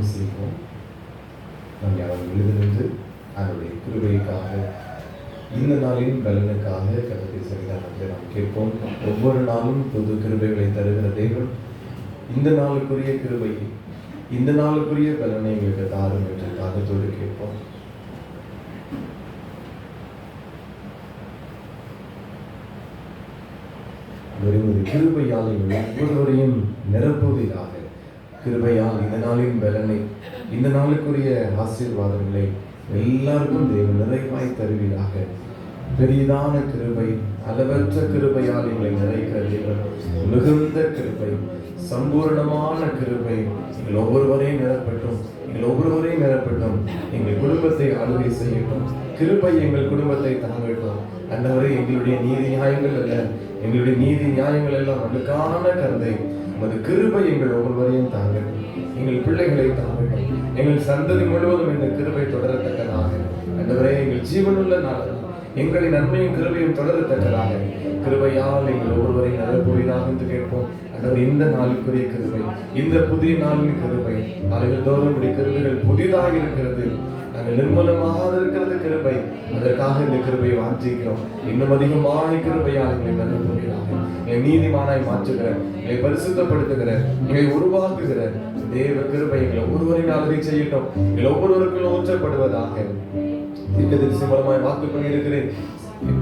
ஜெபம் செய்வோம். நம் யாரும் எழுதிருந்து அதனுடைய கிருபைக்காக, இந்த நாளின் பலனுக்காக கர்த்தருடைய சன்னிதானத்தில் நாம் கேட்போம். ஒவ்வொரு நாளும் புது கிருபைகளை தருகிற தேவன் இந்த நாளுக்குரிய கிருபையை, இந்த நாளுக்குரிய பலனை எங்களுக்கு தாரும் என்று தாகத்தோடு கேட்போம். கிருபையால் ஒவ்வொருவரையும் நிரப்புவதாக, கிருபையால் இந்த நாளின் பலனை, இந்த நாளுக்குரிய ஆசீர்வாதங்களை எல்லாருக்கும் தேவன் நிறைவாய் தருவீராக. பெரிதான கிருபை, அளவற்ற கிருபையால் எங்களை நிறைக்கிற தேவன், மிகுந்த கிருபை, சம்பூர்ணமான கிருபை எங்கள் ஒவ்வொருவரையும் நிரப்பட்டும், எங்கள் ஒவ்வொருவரையும் நிரப்பட்டும். எங்கள் குடும்பத்தை ஆளுகை செய்யட்டும். கிருபை எங்கள் குடும்பத்தை தாங்கட்டும். அந்தவரை எங்களுடைய நீதி நியாயங்கள் அல்ல, எங்களுடைய நீதி நியாயங்கள் எல்லாம் அதுக்கான கருதை நமது கிருபை எங்கள் ஒவ்வொருவரையும் தாங்கட்டும். எங்கள் பிள்ளைகளை தாங்கட்டும். எங்கள் சந்ததி முழுவதும் இந்த கிருபை தொடரத்தக்கதாக, அந்தவரை எங்கள் ஜீவனுள்ள நாள் எங்களின் நன்மையும் கிருபையும் தொடரத்தக்கதாக கிருபையால் எங்கள் ஒவ்வொருவரையும் நிரப்புவதாக என்று கேட்போம். அந்தவர் இந்த நாளுக்குரிய கிருபை, இந்த புதிய நாளின் கிருபை, நாளைகள் தோறும் கிருபைகள் புதிதாக இருக்கிறது. நாங்கள் நிர்மூலமாக இருக்கிறது கிருபை. அதற்காக இந்த கிருபையை வாஞ்சிக்கிறோம். இன்னும் அதிகமான கிருபையால் எங்களை நிரப்புவீராக. எங்களை நீதிமானாய் மாற்றுகிற, எங்களை பரிசுத்தப்படுத்துகிற, எங்களை உருவாக்குகிற தேவ கிருபை எங்களை ஒவ்வொருவரையும் ஆளுகை செய்யட்டும். எங்களை ஒவ்வொருவருக்கும் ஊற்றப்படுவதாக. தீர்க்கதரிசி மூலமாய் வாக்கு பண்ணியிருக்கிறேன்.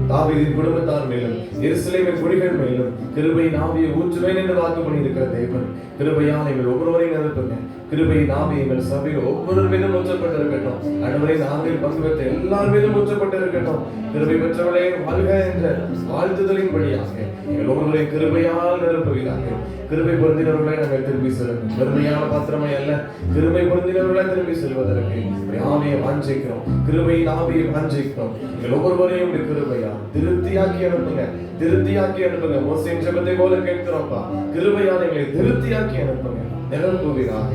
தாவீதின் குடும்பத்தார் மேலும், எருசலேமின் குடிகள் மேலும் கிருபையின் ஆவியை ஊற்றுவேன் என்று வாக்கு பண்ணியிருக்கிற தேவன், கிருபையால் எங்கள் ஒவ்வொருவரையும் நிரப்புங்க. கிருபையின் ஆவி எங்கள் சபையில் ஒவ்வொரு மீதும் ஊற்றப்பட்டிருக்கட்டும். அன்றுவரை நாங்கள் பங்கு பெற்ற எல்லார் மீதும் ஊற்றப்பட்டிருக்கட்டும். கிருபை பெற்றவளே வாழ்க என்ற வாழ்த்துதலின் படியாக எங்கள் ஒவ்வொருவரையும் கிருபையால் நிரப்புவீராக. கிருபை பொருந்தினவர்களை நாங்கள் திரும்பி செல்லும். பெருமையான பாத்திரமை அல்ல, கிருபை பொருந்தினவர்களை திரும்பி செல்வதற்கு ஆவியை வாஞ்சிக்கிறோம். கிருபையின் ஆவியை வாஞ்சிக்கிறோம். எங்கள் ஒவ்வொருவரையும் கிருபையா திருப்தியாக்கி அனுப்புங்க, திருப்தியாக்கி அனுப்புங்க. மோசேயின் ஜெபத்தை போல கேட்கிறோம்ப்பா. கிருபையால் எங்களை திருப்தியாக்கி அனுப்புங்க, நிரப்புவீராக.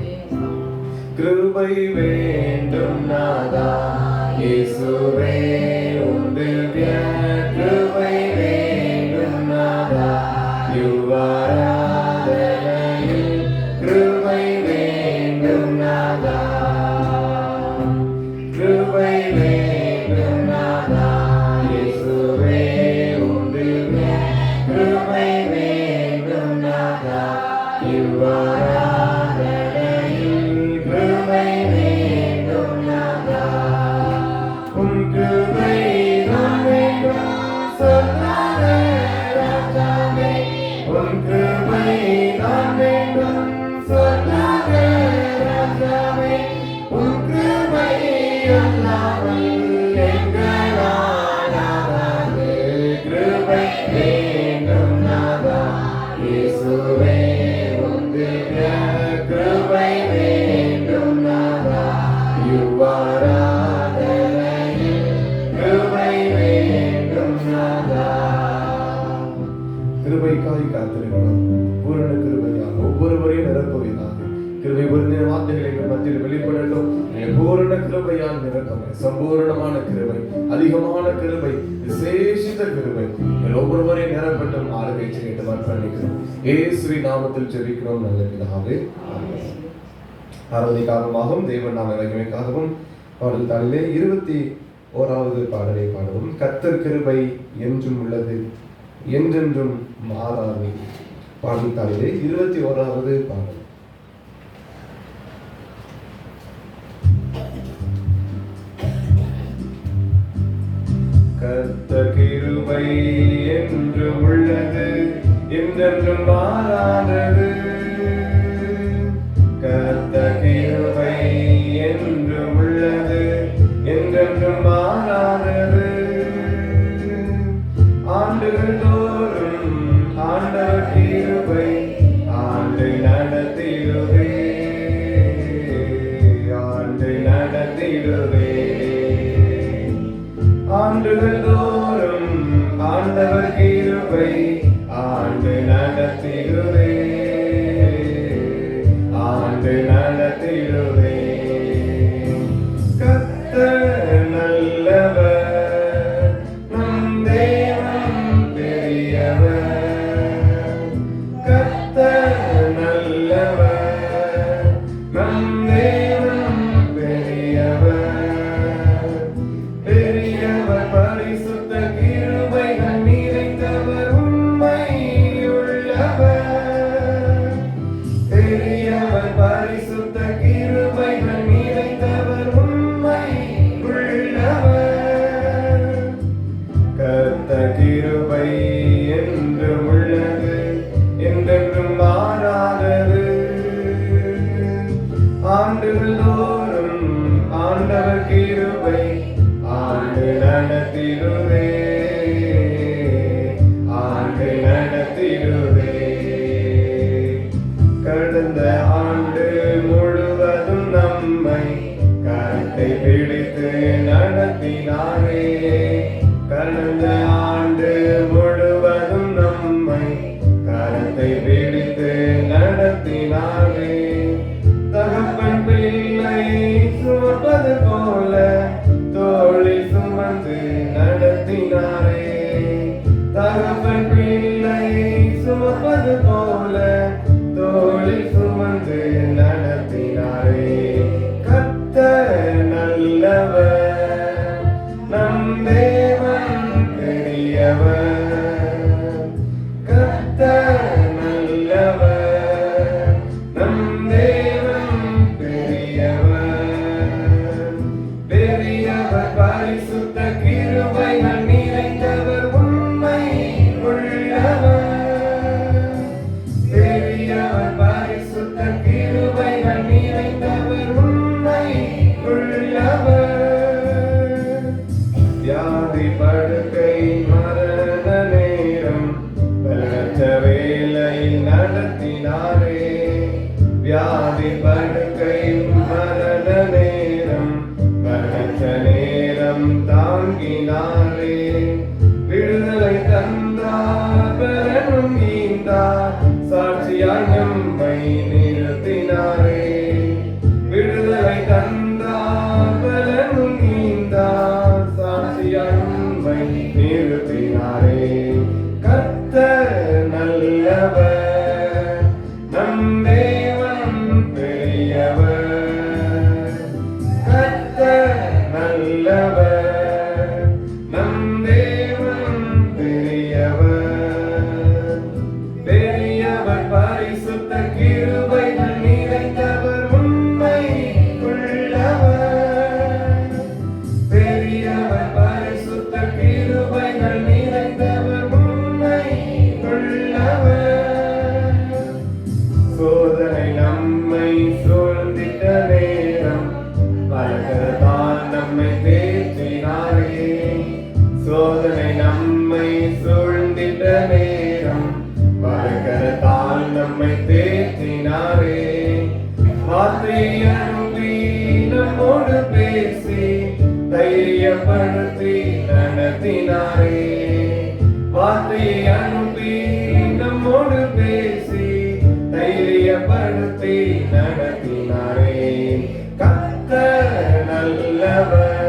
கிருபை வேண்டும் நாதா இயேசுவே, உம்முடைய கிருபை வேண்டும் நாதா, யுவராதனையில் கிருபை வேண்டும் நாதா, கிருபை வேண்டும் நாதா இயேசுவே, உம்முடைய கிருபை வேண்டும் நாதா, யுவராதனையில் கிருபை வேண்டும் நாதா. உம் கிருபை நான் வேண்டும் சொன்னாரே ராஜாவே, உம் கிருபை நான் வேண்டும் சொன்னாரே ராஜாவே, உம் கிருபை அல்லாமல் எங்களாலாகாது. கிருபை வேண்டும் நாதா இயேசுவே, உம்முடைய கிருபை வேண்டும் நாதா, யுவராதனையில் கிருபை வேண்டும் நாதா. கிருபைக்காய் காத்திருக்கிறோம். பூரண கிருபையாக ஒவ்வொருவரையும் நிரப்புவீராக. கிருபை பொருந்தின வார்த்தைகளை எங்கள் மத்தியில் வெளிப்படட்டும். பூரண கிருபையால் நிரப்புங்க. சம்பூரணமான கிருபை, அதிகமான கிருபை, விசேஷித்த கிருபை எங்கள் ஒவ்வொருவரையும் நிரப்பட்டும். ஆளுகை செய்து அர்ப்பணிக்கிறோம். இயேசுவின் நாமத்தில் ஜெபிக்கிறோம் நல்ல பிதாவே, ஆமென். ஆராதனைக்காகவும் தேவன் நாம இறைமைக்காகவும் பாடல் தாளிலே 21வது பாடலை பாடவும். கர்த்தர் கிருபை என்றும் உள்ளது, என்றென்றும் மாறாது. பாடல் தாளிலே 21வது பாடல். கர்த்தர் கிருபை என்றும் உள்ளது, என்றென்றும் மாறாதது. கர்த்தர் கிருபை என்றும் உள்ளது, என்றென்றும் மாறாதது. ஆண்டுகள் தோறும் ஆண்டவர் கிருபை ஆண்டு நடத்திடுவே, ஆண்டு நடத்திடுவே. ஆண்டுகள் தோறும் ஆண்டவர் கிருபை ஆண்டு நடத்திடுவே, ஆண்டு நடத்திடுவே. கர்த்தர் நல்லவர், நம் தேவன் பெரியவர். கர்த்தர் நல்லவர், நம் தேவன் நடத்திடுவே, ஆண்டு நடத்திடுவே. கடந்த ஆண்டு முழுவதும் நம்மை கரத்தை பிடித்து நடத்தினாரே. கடந்த ஆண்டு முழுவதும் நம்மை கரத்தை பிடித்து நடத்தினாரே. தகப்பன் பிள்ளை சுமப்பது போல தோழி சுமந்து நடத்தினாரே. தகப்பன் பிள்ளை சுமப்பது போல தோழி சுமந்து நடத்தினாரே. கர்த்தர் நல்லவர், நம் தேவன் பெரியவர். கர்த்தர் நல்லவர், நம் தேவன் பெரியவர். பெரியவர் பரிசுத்த கிருபைகள் நிறைந்தவர், உண்மை உள்ளவர். பெரியவர் பரிசுத்த கிருபைகள் நிறைந்தவர், உண்மை உள்ளவர். வியாதி படுக்கை மரண நேரம் பலற்ற வேளையில் நடத்தினாரே. வியாதி படுக்கை மரண நேரம் பலற்ற நேரம் தாங்கினாரே. விடுதலை தந்தார், பலனும் ஈந்தார், சாட்சியாய் நம்மை நிறுத்தினாரே. விடுதலை தந்தார், பலனும் ஈந்தார், சாட்சியாய் நம்மை நிறுத்தினாரே. கர்த்தர் நல்லவர், நம் தேவன் பெரியவர். கர்த்தர் நல்லவர், நம் தேவன் பெரியவர். பெரியவர் பரிசுத்த கிருபைகள் நிறைந்தவர், உண்மை உள்ளவர். பெரியவர் பரிசுத்த கிருபைகள் நிறைந்தவர், உண்மை உள்ளவர். சோதனை நம்மை சூழ்ந்திட்ட நேரம் பலகரத்தால் நம்மை தேற்றினாரே. சோதனை நம்மை சூழ்ந்திட்ட நேரம் பலகரத்தால் நம்மை தேற்றினாரே. வார்த்தை அனுப்பி நம்மோடு பேசி தைரியப்படுத்தி நடத்தினாரே. வார்த்தை அனுப்பி நம்மோடு பேசி தைரியப்படுத்தி நடத்தினாரே. கர்த்தர் நல்லவர்,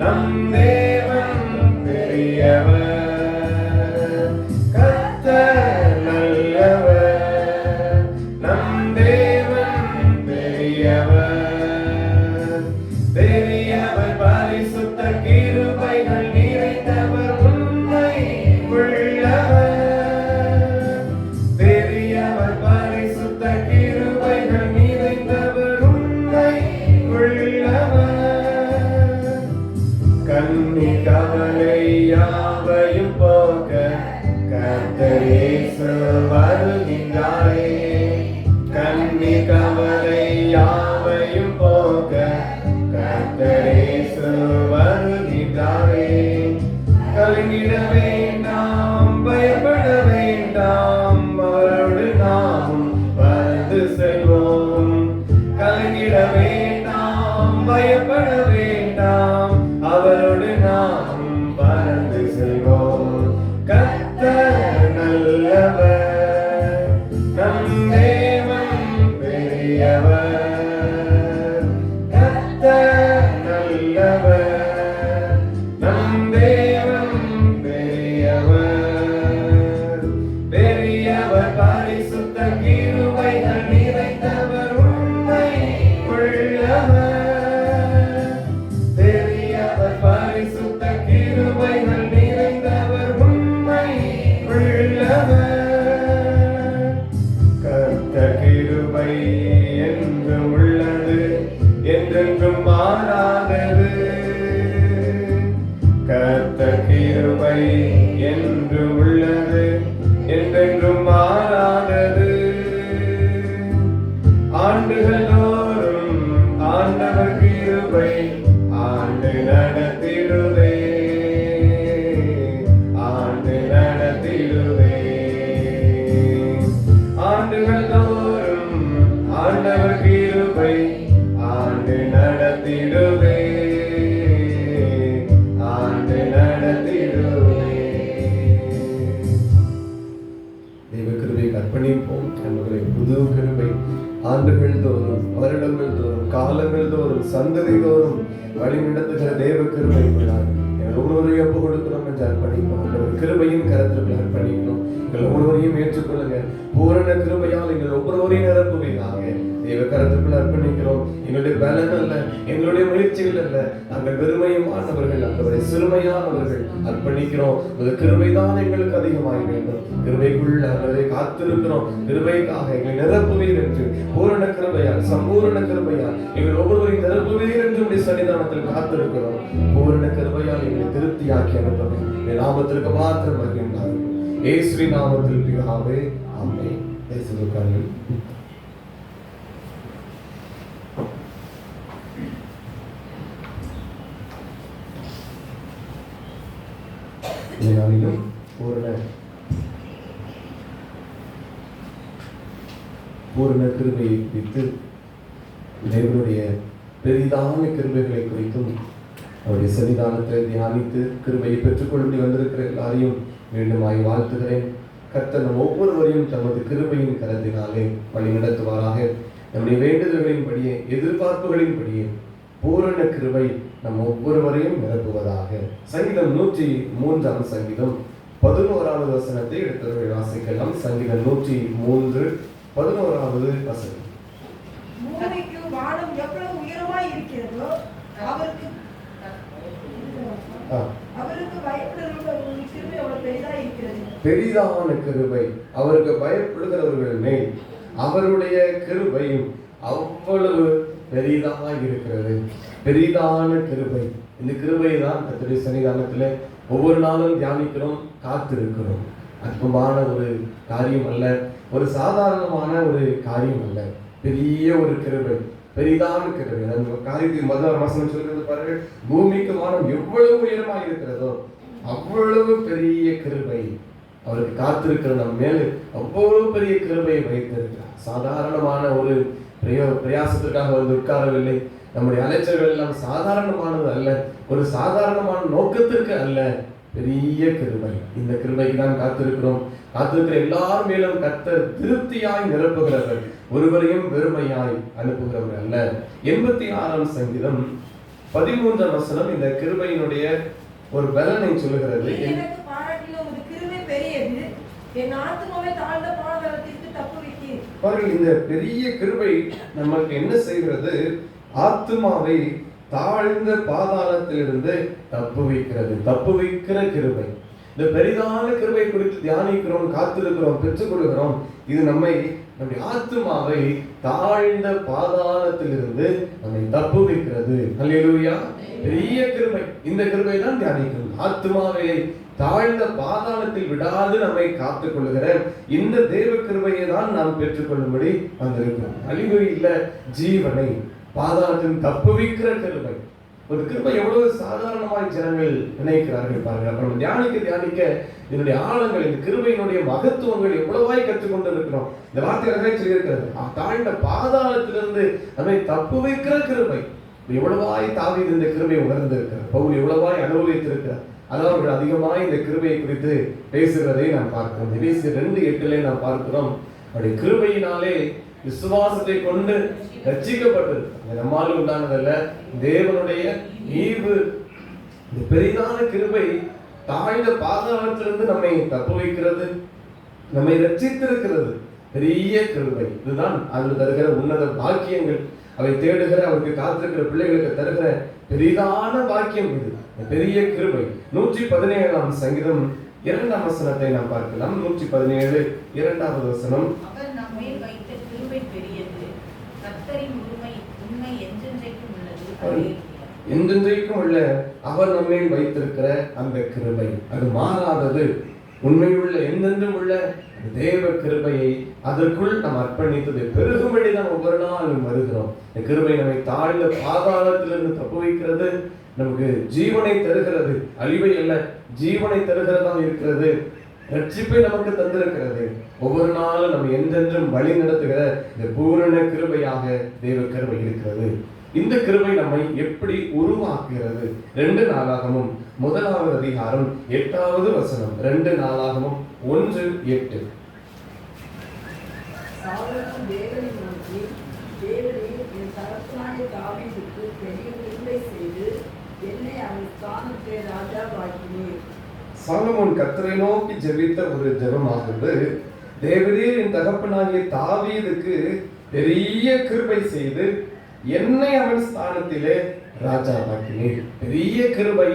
நம் தேவன் பெரியவர். கர்த்தர் நல்லவர், நம் தேவன் பெரியவர். பெரியவர் பரிசுத்த கிருபைகள் நிறைந்தவர், உண்மை உள்ளவர். பெரியவர் பரிசுத்த கிருபைகள் நிறைந்தவர், உண்மை உள்ளவர். கண்ணி கவலை யாவையும் போக்க கர்த்தர் இயேசு வருகின்றாரே. கண்ணி கவலை யாவையும் போக்க கர்த்தர் இயேசு வருகின்றாரே. கலங்கிட வேண்டாம், பயப்பட வேண்டாம், அவரோடு நாமும் பறந்து செல்வோம். கலங்கிட வேண்டாம், பயப்பட வேண்டாம், அவரோடு நாமும் பறந்து செல்வோம். கர்த்தர் நல்லவர், நம் தேவன் பெரியவர். கர்த்தர் நல்லவர், நம் தேவன் பெரியவர். பெரியவர் பரிசுத்த கிருபைகள் நிறைந்தவர், உண்மை உள்ளவர். பெரியவர் பரிசுத்த கிருபைகள் நிறைந்தவர், உண்மை உள்ளவர். கர்த்தர் கிருபை என்றும் உள்ளது, என்றென்றும் மாறாதது. கர்த்தர் கிருபை என்று உள்ளது, என்றென்றும் மாறாதது. ஆண்டுகள் தோறும் ஆண்டவர் கிருபை ஆண்டு நடத்திடுவே. சந்ததி தோறும் வழி நடத்துகிற தேவ கிருபைக்குள்ளார் எங்கள் ஒவ்வொருவரையும் ஒப்பு கொடுக்கிறோம் என்று அர்ப்பணிக்கிறோம். கிருபையின் கரத்திற்கு அர்ப்பணிக்கிறோம். எங்கள் ஒவ்வொருவரையும் ஏற்றுக்கொள்ளுங்க. பூரண கிருபையால் எங்கள் ஒவ்வொருவரையும் நிரப்புவீராக. தேவ கரத்துக்குள் அர்ப்பணிக்கிறோம். எங்களுடைய பலன் அல்ல, எங்களுடைய முயற்சிகள் அல்ல, நாங்கள் வெறுமையுமானவர்கள், அந்த சிறுமையானவர்கள் அர்ப்பணிக்கிறோம். கிருபைதான் எங்களுக்கு அதிகமாய் வேண்டும். கிருபைக்குள் அவரை காத்திருக்கிறோம். கிருபைக்காக எங்களை நிரப்புவீர் என்று பூரண கிருபையால், சம்பூரண கிருபையால் எங்கள் ஒவ்வொருவரையும் நிரப்புவீர் என்று சன்னிதானத்தில் காத்திருக்கிறோம். பூரண கிருபையால் எங்களை திருப்தியாக்கி அனுப்புவேன். நாமத்திற்கு மாத்திரம் வருகின்றார். இயேசுவின் நாமத்தில் பிதாவே, ஆமென். இயேசுவுக்காக நாளிலும் பூரண கிருபையை குறித்து, தேவனுடைய பெரிதான கிருபைகளை குறித்தும் அவருடைய சன்னிதானத்தை தியானித்து கிருபையை பெற்றுக்கொண்டு வந்திருக்கிற எல்லாரையும் மீண்டுமாய் வாழ்த்துகிறேன். கர்த்தர் நம் ஒவ்வொருவரையும் தமது கிருபையின் கரத்தினாலே வழி நடத்துவாராக. நம்முடைய வேண்டுதல்களின்படியே, எதிர்பார்ப்புகளின்படியே பூரண கிருபை நம் ஒவ்வொருவரையும் நிரப்புவதாக. சங்கீதம் 103 சங்கீதம் 11வது வசனத்தை எடுத்தவர்கள் வாசிக்கலாம். சங்கீதம் 103 11வது வசனம். பூமிக்கு வானம் எவ்வளவு உயரமாய் இருக்கிறதோ அவருக்கு பயப்படுகிறவர்களுடைய கிருபை அவ்வளவு பெரிதாய் இருக்கிறது. பெரிதான கிருபை அவருக்கு பயப்படுகிறவர்கள் மேல் அவருடைய கிருபையும் அவ்வளவு பெரிதாக இருக்கிறது. பெரிதான கிருபை. இந்த கிருபை தான் கர்த்தருடைய சன்னிதானத்தில் ஒவ்வொரு நாளும் தியானிக்கிறோம், காத்திருக்கிறோம். அற்புதமான ஒரு காரியம் அல்ல, ஒரு சாதாரணமான ஒரு காரியம் அல்ல, பெரிய ஒரு கிருபை, பெரிதான கிருபை. அந்த காரியத்தின் முதல் வசனம் சொல்கிறது பாருங்கள், பூமிக்கு வானம் எவ்வளவு உயரமாக இருக்கிறதோ அவ்வளவு பெரிய கிருபை அவருக்கு காத்திருக்கிற நம் மேல் அவ்வளவு பெரிய கிருபையை வைத்திருக்கிறார். சாதாரணமான ஒரு பிரயாசத்திற்காக வந்து உட்காரவில்லை. நம்முடைய அலைச்சல்கள் எல்லாம் சாதாரணமானது அல்ல, ஒரு சாதாரணமான நோக்கத்திற்கு அல்ல, பெரிய கிருபை. இந்த கிருபைக்கு தான் காத்திருக்கிறோம். காத்திருக்கிற எல்லார் மேலும் கர்த்தர் திருப்தியாய் நிரப்புகிறவர், ஒருவரையும் வெறுமையாய் அனுப்புகிறவர் அல்ல. 86 சங்கீதம் 13 வசனம் இந்த கிருபையினுடைய ஒரு பலனை சொல்லுகிறது. எனக்கு பாராட்டின ஒரு கிருபை பெரியது, என் ஆத்துமாவை தாழ்ந்த பாதாளத்திற்கு தப்புவித்தீர். பாருங்கள், இந்த பெரிய கிருபை நமக்கு என்ன செய்கிறது? ஆத்துமாவை தாழ்ந்த பாதாளத்திலிருந்து தப்புவிக்கிறது. தப்புவிக்கிற கிருபை. இந்த பெரிதான கிருபை குறித்து தியானிக்கிறோம், காத்திருக்கிறோம், பெற்றுக்கொள்கிறோம். இது நம்முடைய ஆத்துமாவை தாழ்ந்த பாதாளத்திலிருந்து நம்மை தப்புவிக்கிறது. அல்லேலூயா. பெரிய கிருபை. இந்த கிருபை தான் தியானிக்கிறோம். ஆத்துமாவை தாழ்ந்த பாதாளத்தில் விடாது நம்மை காத்துக் கொள்ளுகிற இந்த தேவ கிருபையை தான் நாம் பெற்றுக்கொள்ளும்படி வந்திருக்கிறோம். அழிவு இல்ல, ஜீவனை பாதாளத்தில் தப்புவிக்கிற கிருபை. ஒரு கிருபை எவ்வளவு சாதாரணமாய் ஜனங்கள் நினைக்கிறார்கள் பாருங்க. அப்புறம் தியானிக்க இதனுடைய ஆழங்கள், இந்த கிருபையினுடைய மகத்துவங்கள் எவ்வளவாய் கற்றுக்கொண்டு இருக்கிறோம். இந்த வார்த்தை சொல்லியிருக்கிறது, தாழ்ந்த பாதாளத்திலிருந்து நம்மை தப்புவிக்கிற கிருபை. எவ்வளவாய் தாவீது இந்த கிருபை உணர்ந்திருக்கிறார், பவுல் எவ்வளவாய் அனுபவித்திருக்கிறார். அதாவது அவர்கள் அதிகமாய் இந்த கிருபையை குறித்து பேசுகிறதை நாம் பார்க்கிறோம். எபேசியர் 2:8 நாம் பார்க்கிறோம், அவருடைய கிருபையினாலே விசுவாசத்தை கொண்டு ரட்சிக்கப்பட்டது. நம்மால் உண்டானதல்ல, தேவனுடைய ஈவு. இந்த பெரிதான கிருபை தாழ்ந்த பாதாளத்திலிருந்து நம்மை தப்பு வைக்கிறது, நம்மை ரட்சித்திருக்கிறது. பெரிய கிருபை. இதுதான் அதில் தருகிற உன்னத பாக்கியங்கள். அவை தேடுகிற, அவருக்கு காத்திருக்கிற பிள்ளைகளுக்கு தருகிற பெரிதான பாக்கியம் இது, பெரிய கிருபை. 117 சங்கீதம் 2 வசனத்தை நாம் பார்க்கலாம். 117 2வது வசனம். அவர் நம்மை வைத்த கிருபை பெரியது, கர்த்தரின் உண்மை என்றென்றைக்கும் உள்ளது. என்றென்றைக்கும் உள்ள அவர் நம்மை வைத்திருக்கிற அந்த கிருபை அது மாறாதது, உண்மையுள்ள என்றென்றும் உள்ள தேவ கிருபையை அதற்குள் நாம் அர்ப்பணித்தது பெருகும்படி நாம் ஒவ்வொரு நாளும் வருகிறோம். இந்த கிருபை நம்மை தாழ்ந்த பாதாளத்திலிருந்து தப்பு வைக்கிறது, நமக்கு ஜீவனை தருகிறது. அழிவை அல்ல, ஜீவனை தருகிறதா இருக்கிறது. ரட்சிப்பை நமக்கு தந்திருக்கிறது. ஒவ்வொரு நாளும் நம்ம என்றென்றும் வழி நடத்துகிற இந்த பூரண கிருபையாக தேவ கிருபை இருக்கிறது. இந்த கிருபை நம்மை எப்படி உருவாக்குகிறது? 2 நாளாகமும் 1வது அதிகாரம் 8வது வசனம். 2 நாளாகமும் 1:8. சாலமோன் தேவனை நோக்கி, தேவனே என் தகப்பனாகிய தாவீதுக்கு பெரிய கிருபை செய்து என்னை அவன் ஸ்தானத்திலே ராஜாவாக்கினீர். சாலமோன் கர்த்தரை நோக்கி ஜெபித்த ஒரு ஜெபமாகிறது, தேவரே என் தகப்பனாகிய தாவீதுக்கு பெரிய கிருபை செய்து என்னை அவன் ஸ்தானத்திலே ராஜாவாக்கினீர். பெரிய கிருபை.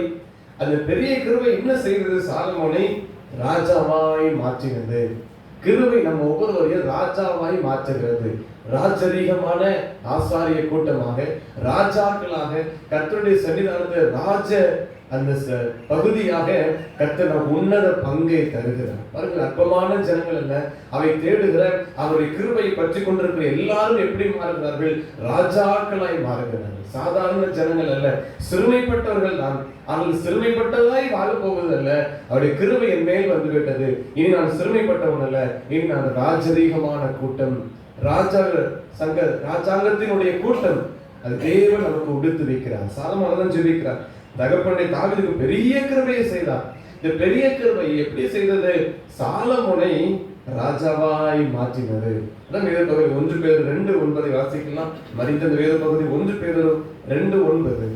அந்த பெரிய கிருபை என்ன செய்தது? சாலமோனை ராஜாவாய் மாற்றினது. கிருபை நம்ம ஒவ்வொருவரையும் ராஜாவாய் மாற்றுகிறது. ராஜரீகமான ஆசாரிய கூட்டமாக, ராஜாக்களாக, கர்த்தருடைய சன்னிதானத்தில் ராஜ அந்த பகுதியாக கர்த்தர் நம் உன்னத பங்கை தருகிறார். பாருங்கள், அற்பமான ஜனங்கள் அல்ல, அவை தேடுகிற அவருடைய கிருபையை பற்றி கொண்டிருக்கிற எல்லாரும் எப்படி மாறுகிறார்கள்? ராஜாக்களாய் மாறுகிறார்கள். சாதாரண ஜனங்கள் அல்ல, சிறுமைப்பட்டவர்கள் தான். அவர்கள் சிறுமைப்பட்டதாய் வாழ போவது அல்ல. அவருடைய கிருபை என் மேல் வந்து விட்டது, இனி நான் சிறுமைப்பட்டவன் அல்ல, இனி நான் ராஜரீகமான கூட்டம், ராஜாங்கத்தினுடைய கூட்டம். அது தேவன் நமக்கு உடுத்து வைக்கிறார். சாலமோன் தான் ஜெபிக்கிறார், தகப்பனுடைய தாவீதுக்கு பெரிய கிருபையை செய்தார். இந்த பெரிய கிருபை எப்படி செய்தது? சாலமோனை ராஜாவாய் மாற்றினது. வேத பகுதி 1 பேர் 2:9 வாசிக்கலாம். மறித்த வேத பகுதி 1 பேர் 2:9.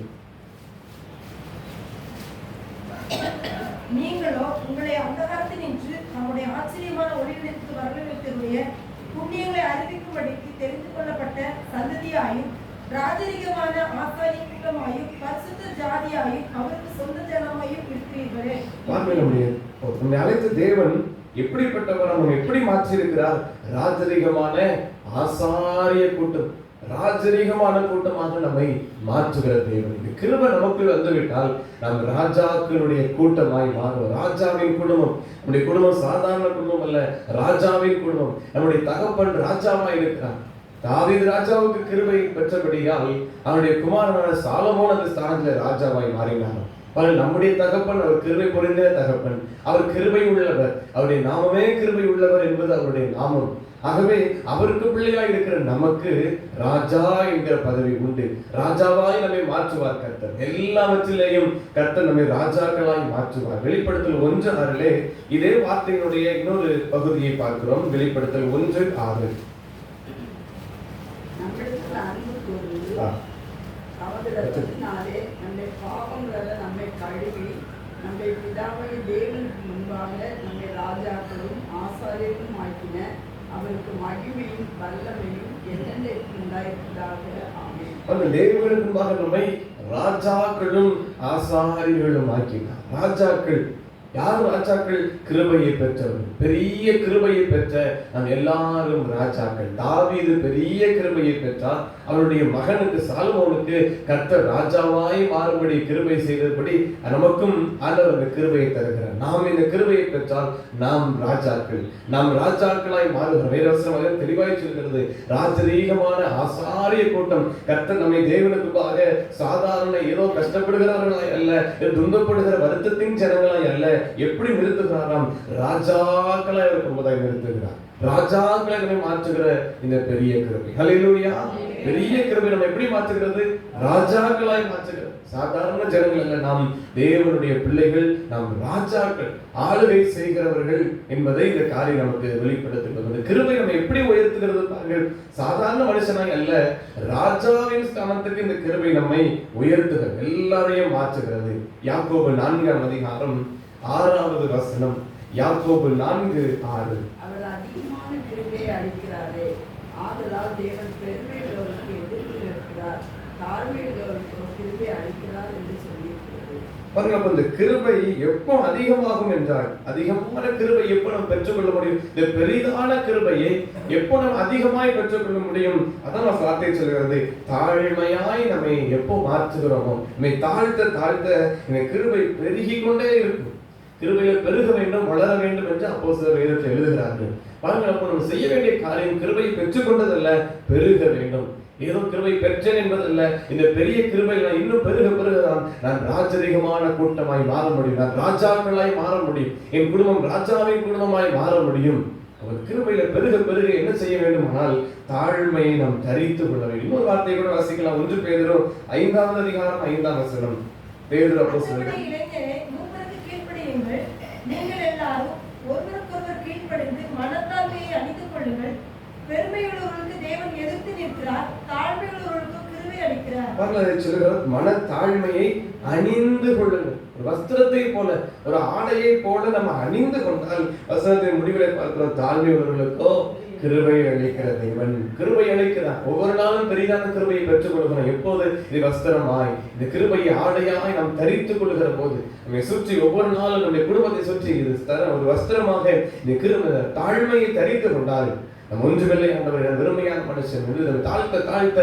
நீங்களோ உங்களை அந்தகாரத்தினின்று நம்முடைய ஆச்சரியமான ஒளிவிடத்துக்கு வரவேற்கக்கூடிய புண்ணியங்களை அறிவிக்கும்படிக்கு தெரிந்து கொள்ளப்பட்ட சந்ததியாயும் ராஜரீகமான ஆசாரிய கூட்டமாயும் பரிசுத்த ஜாதியாயும் அவருக்கு சொந்த ஜனமாயும் இருக்கிறீர்களே. நம்மை அழைத்த தேவன் எப்படிப்பட்டவர், நம்ம எப்படி மாற்றியிருக்கிறார்? ராஜரீகமான ஆசாரிய கூட்டம், ராஜரீகமான கூட்டமாக நம்மை மாற்றுகிற தேவன். இந்த கிருபை நமக்குள் வந்துவிட்டால் நாம் ராஜாக்களுடைய கூட்டமாய் மாறுவோம். ராஜாவின் குடும்பம். நம்முடைய குடும்பம் சாதாரண குடும்பம் அல்ல, ராஜாவின் குடும்பம். நம்முடைய தகப்பன் ராஜாவாய் இருக்கிறார். தாவீது ராஜாவுக்கு கிருபை பெற்றபடியால் அவனுடைய குமாரனான சாலமோன் அந்த ஸ்தானத்தில் ராஜாவாய் மாறினார். நம்முடைய தகப்பன் அவர் கிருபை பொருந்தின தகப்பன், அவர் கிருபை உள்ளவர், அவருடைய நாமமே கிருபை உள்ளவர் என்பது அவருடைய நாமம். ஆகவே அவருக்கு பிள்ளையாய் இருக்கிற நமக்கு ராஜா என்கிற பதவி உண்டு. ராஜாவாய் நம்மை மாற்றுவார் கர்த்தர். எல்லாவற்றிலேயும் கர்த்தர் நம்மை ராஜாக்களாய் மாற்றுவார். வெளிப்படுத்தல் 1:6 இதே வார்த்தையினுடைய இன்னொரு பகுதியை பார்க்கிறோம். வெளிப்படுத்தல் 1:6. நம்மிடத்தில் அன்பு கூர்ந்து அவரிடத்தினாலே நம்முடைய பாவங்களை நம்மை கழுவி நம்முடைய பிதாவாகிய தேவனுக்கு முன்பாக நம்மை ராஜாக்களும் ஆசாரியரும் ஆக்கின அவருக்கு மகிமையும் வல்லமையும் என்னென்றைக்கு உண்டாயிருப்பதாக. ஆமென். அந்த தேவனுக்கு முன்பாக நம்மை ராஜாக்களும் ஆசாரியர்களும் ஆக்கினார். ராஜாக்கள் யார்? ராஜாக்கள் கிருபையை பெற்றவர்கள். பெரிய கிருபையை பெற்ற நாம் எல்லாரும் ராஜாக்கள். தாவீது பெரிய கிருபையை பெற்றார். அவருடைய மகனுக்கு சாலமோனுக்கு கர்த்தர் ராஜாவாய் மாறுபடி கிருபை செய்தபடி நமக்கும் ஆண்டவர் அந்த கிருபையை தருகிறார். நாம் இந்த கிருபையை பெற்றால் நாம் ராஜாக்கள், நாம் ராஜாக்களாய் மாறுகிறோம். வேதவசனம் தெளிவாய் சொல்கிறது, ராஜரீகமான ஆசாரிய கூட்டம். கர்த்தர் நம்மை தேவனுக்குள்ளாக சாதாரண ஏதோ கஷ்டப்படுகிறவர்களாய் அல்ல, துன்பப்படுகிற வருத்தத்தின் ஜனங்களாய் அல்ல, எப்படி நிறுத்துகிறாராம்? ராஜாக்களை இருக்கும்போதாய் நிறுத்துகிறார். ராஜாக்களை நம்மை மாற்றுகிற இந்த பெரிய கிருபை. ஹல்லேலூயா. பெரிய கிருபை நம்ம எப்படி மாற்றுகிறது? ராஜாக்களாய் மாற்றுகிறது. சாதாரண ஜனங்கள் அல்ல, நாம் தேவனுடைய பிள்ளைகள், நாம் ராஜாக்கள், ஆளுகை செய்கிறவர்கள் என்பதை இந்த காரியம் நமக்கு வெளிப்படுத்துகிறது. கிருபை நம்ம எப்படி உயர்த்துகிறது பாருங்கள். சாதாரண மனுஷனாய் அல்ல, ராஜாவின் ஸ்தானத்துக்கு இந்த கிருபை நம்மை உயர்த்துகிறது, எல்லாரையும் மாற்றுகிறது. யாக்கோபு 4:6 வசனம். யாக்கோபு 4:6. அவர் அதிகமான கிருபையை அளிக்கிறாரே, ஆதலால் தேவன் பெருமையுள்ளவருக்கு எதிர்த்து நிற்கிறார், தாழ்மையுள்ளவருக்கு கிருபை அளிக்கிறார் என்று சொல்லியிருக்கிறது. பாருங்க, அப்ப இந்த கிருபை எப்போ அதிகமாகும் என்றால், அதிகமான கிருபை எப்போ நம்ம பெற்றுக்கொள்ள முடியும்? இந்த பெரிதான கிருபையை எப்போ நம்ம அதிகமாய் பெற்றுக்கொள்ள முடியும்? அதான் நான் வார்த்தை சொல்கிறது, தாழ்மையாய் நம்மை எப்போ மாற்றுகிறோமோ, நம்மை தாழ்த்த தாழ்த்த இந்த கிருபை பெருகி கொண்டே இருக்கும். கிருபையை பெருக வேண்டும், வளர வேண்டும் என்று அப்போஸ்தலர் வேதத்தில் எழுதுகிறார்கள். பாருங்க, அப்போ நம்ம செய்ய வேண்டிய காரியம் கிருபை பெற்றுக்கொண்டதல்ல, பெருக வேண்டும். ஏதோ கிருபை பெற்றேன் என்பதல்ல, இந்த பெரிய கிருபை நான் இன்னும் பெருக பெருகதான் நான் ராஜரீகமான கூட்டமாய் மாற முடியும், நான் ராஜாக்களாய் மாற முடியும், என் குடும்பம் ராஜாவின் குடும்பமாய் மாற முடியும். அவர் கிருபையில பெருக பெருக என்ன செய்ய வேண்டுமானால் தாழ்மையை நாம் தரித்துக் கொள்ள வேண்டும். இன்னொரு வார்த்தை கூட வாசிக்கலாம். 1 பேதுரு 5:5 வசனம். பேதுரு அப்போஸ்தலர், நீங்கள் எல்லாரும் ஒருவருக்கொருவர் கீழ்ப்படிந்து மனத்தாழ்மையை அணிந்து கொள்ளுங்கள். பெருமையுள்ளவர்களுக்கு தேவன் எதிர்த்து நிற்கிறார், தாழ்மையுள்ளவர்களுக்கு இருக்கிறார். வரலாறு சொல்லுகிறார், மனத்தாழ்மையை அணிந்து கொள்ளுங்கள். ஒரு வஸ்திரத்தை போல, ஒரு ஆடையை போல நம்ம அணிந்து கொண்டால், வசனத்தின் முடிவுகளை பார்க்கிறோம், தாழ்மை உள்ளவர்களுக்கோ கிருபை அளிக்கிற தேவன் கிருபை அளிக்கிறார். ஒவ்வொரு நாளும் பெரிதான கிருபையை பெற்றுக் கொள்கிறோம். எப்போது இது வஸ்திரமாய், இந்த கிருபையை ஆடையாய் நாம் தரித்துக் கொள்கிற போது, நம்மை சுற்றி ஒவ்வொரு நாளும் நம்முடைய குடும்பத்தை சுற்றி இது ஒரு வஸ்திரமாக இந்த கிருபை தாழ்மையை தரித்து கொண்டால், நம்ம ஒன்றுமில்லை ஆண்டவர், வெறுமையான மனுஷன் என்று தாழ்த்த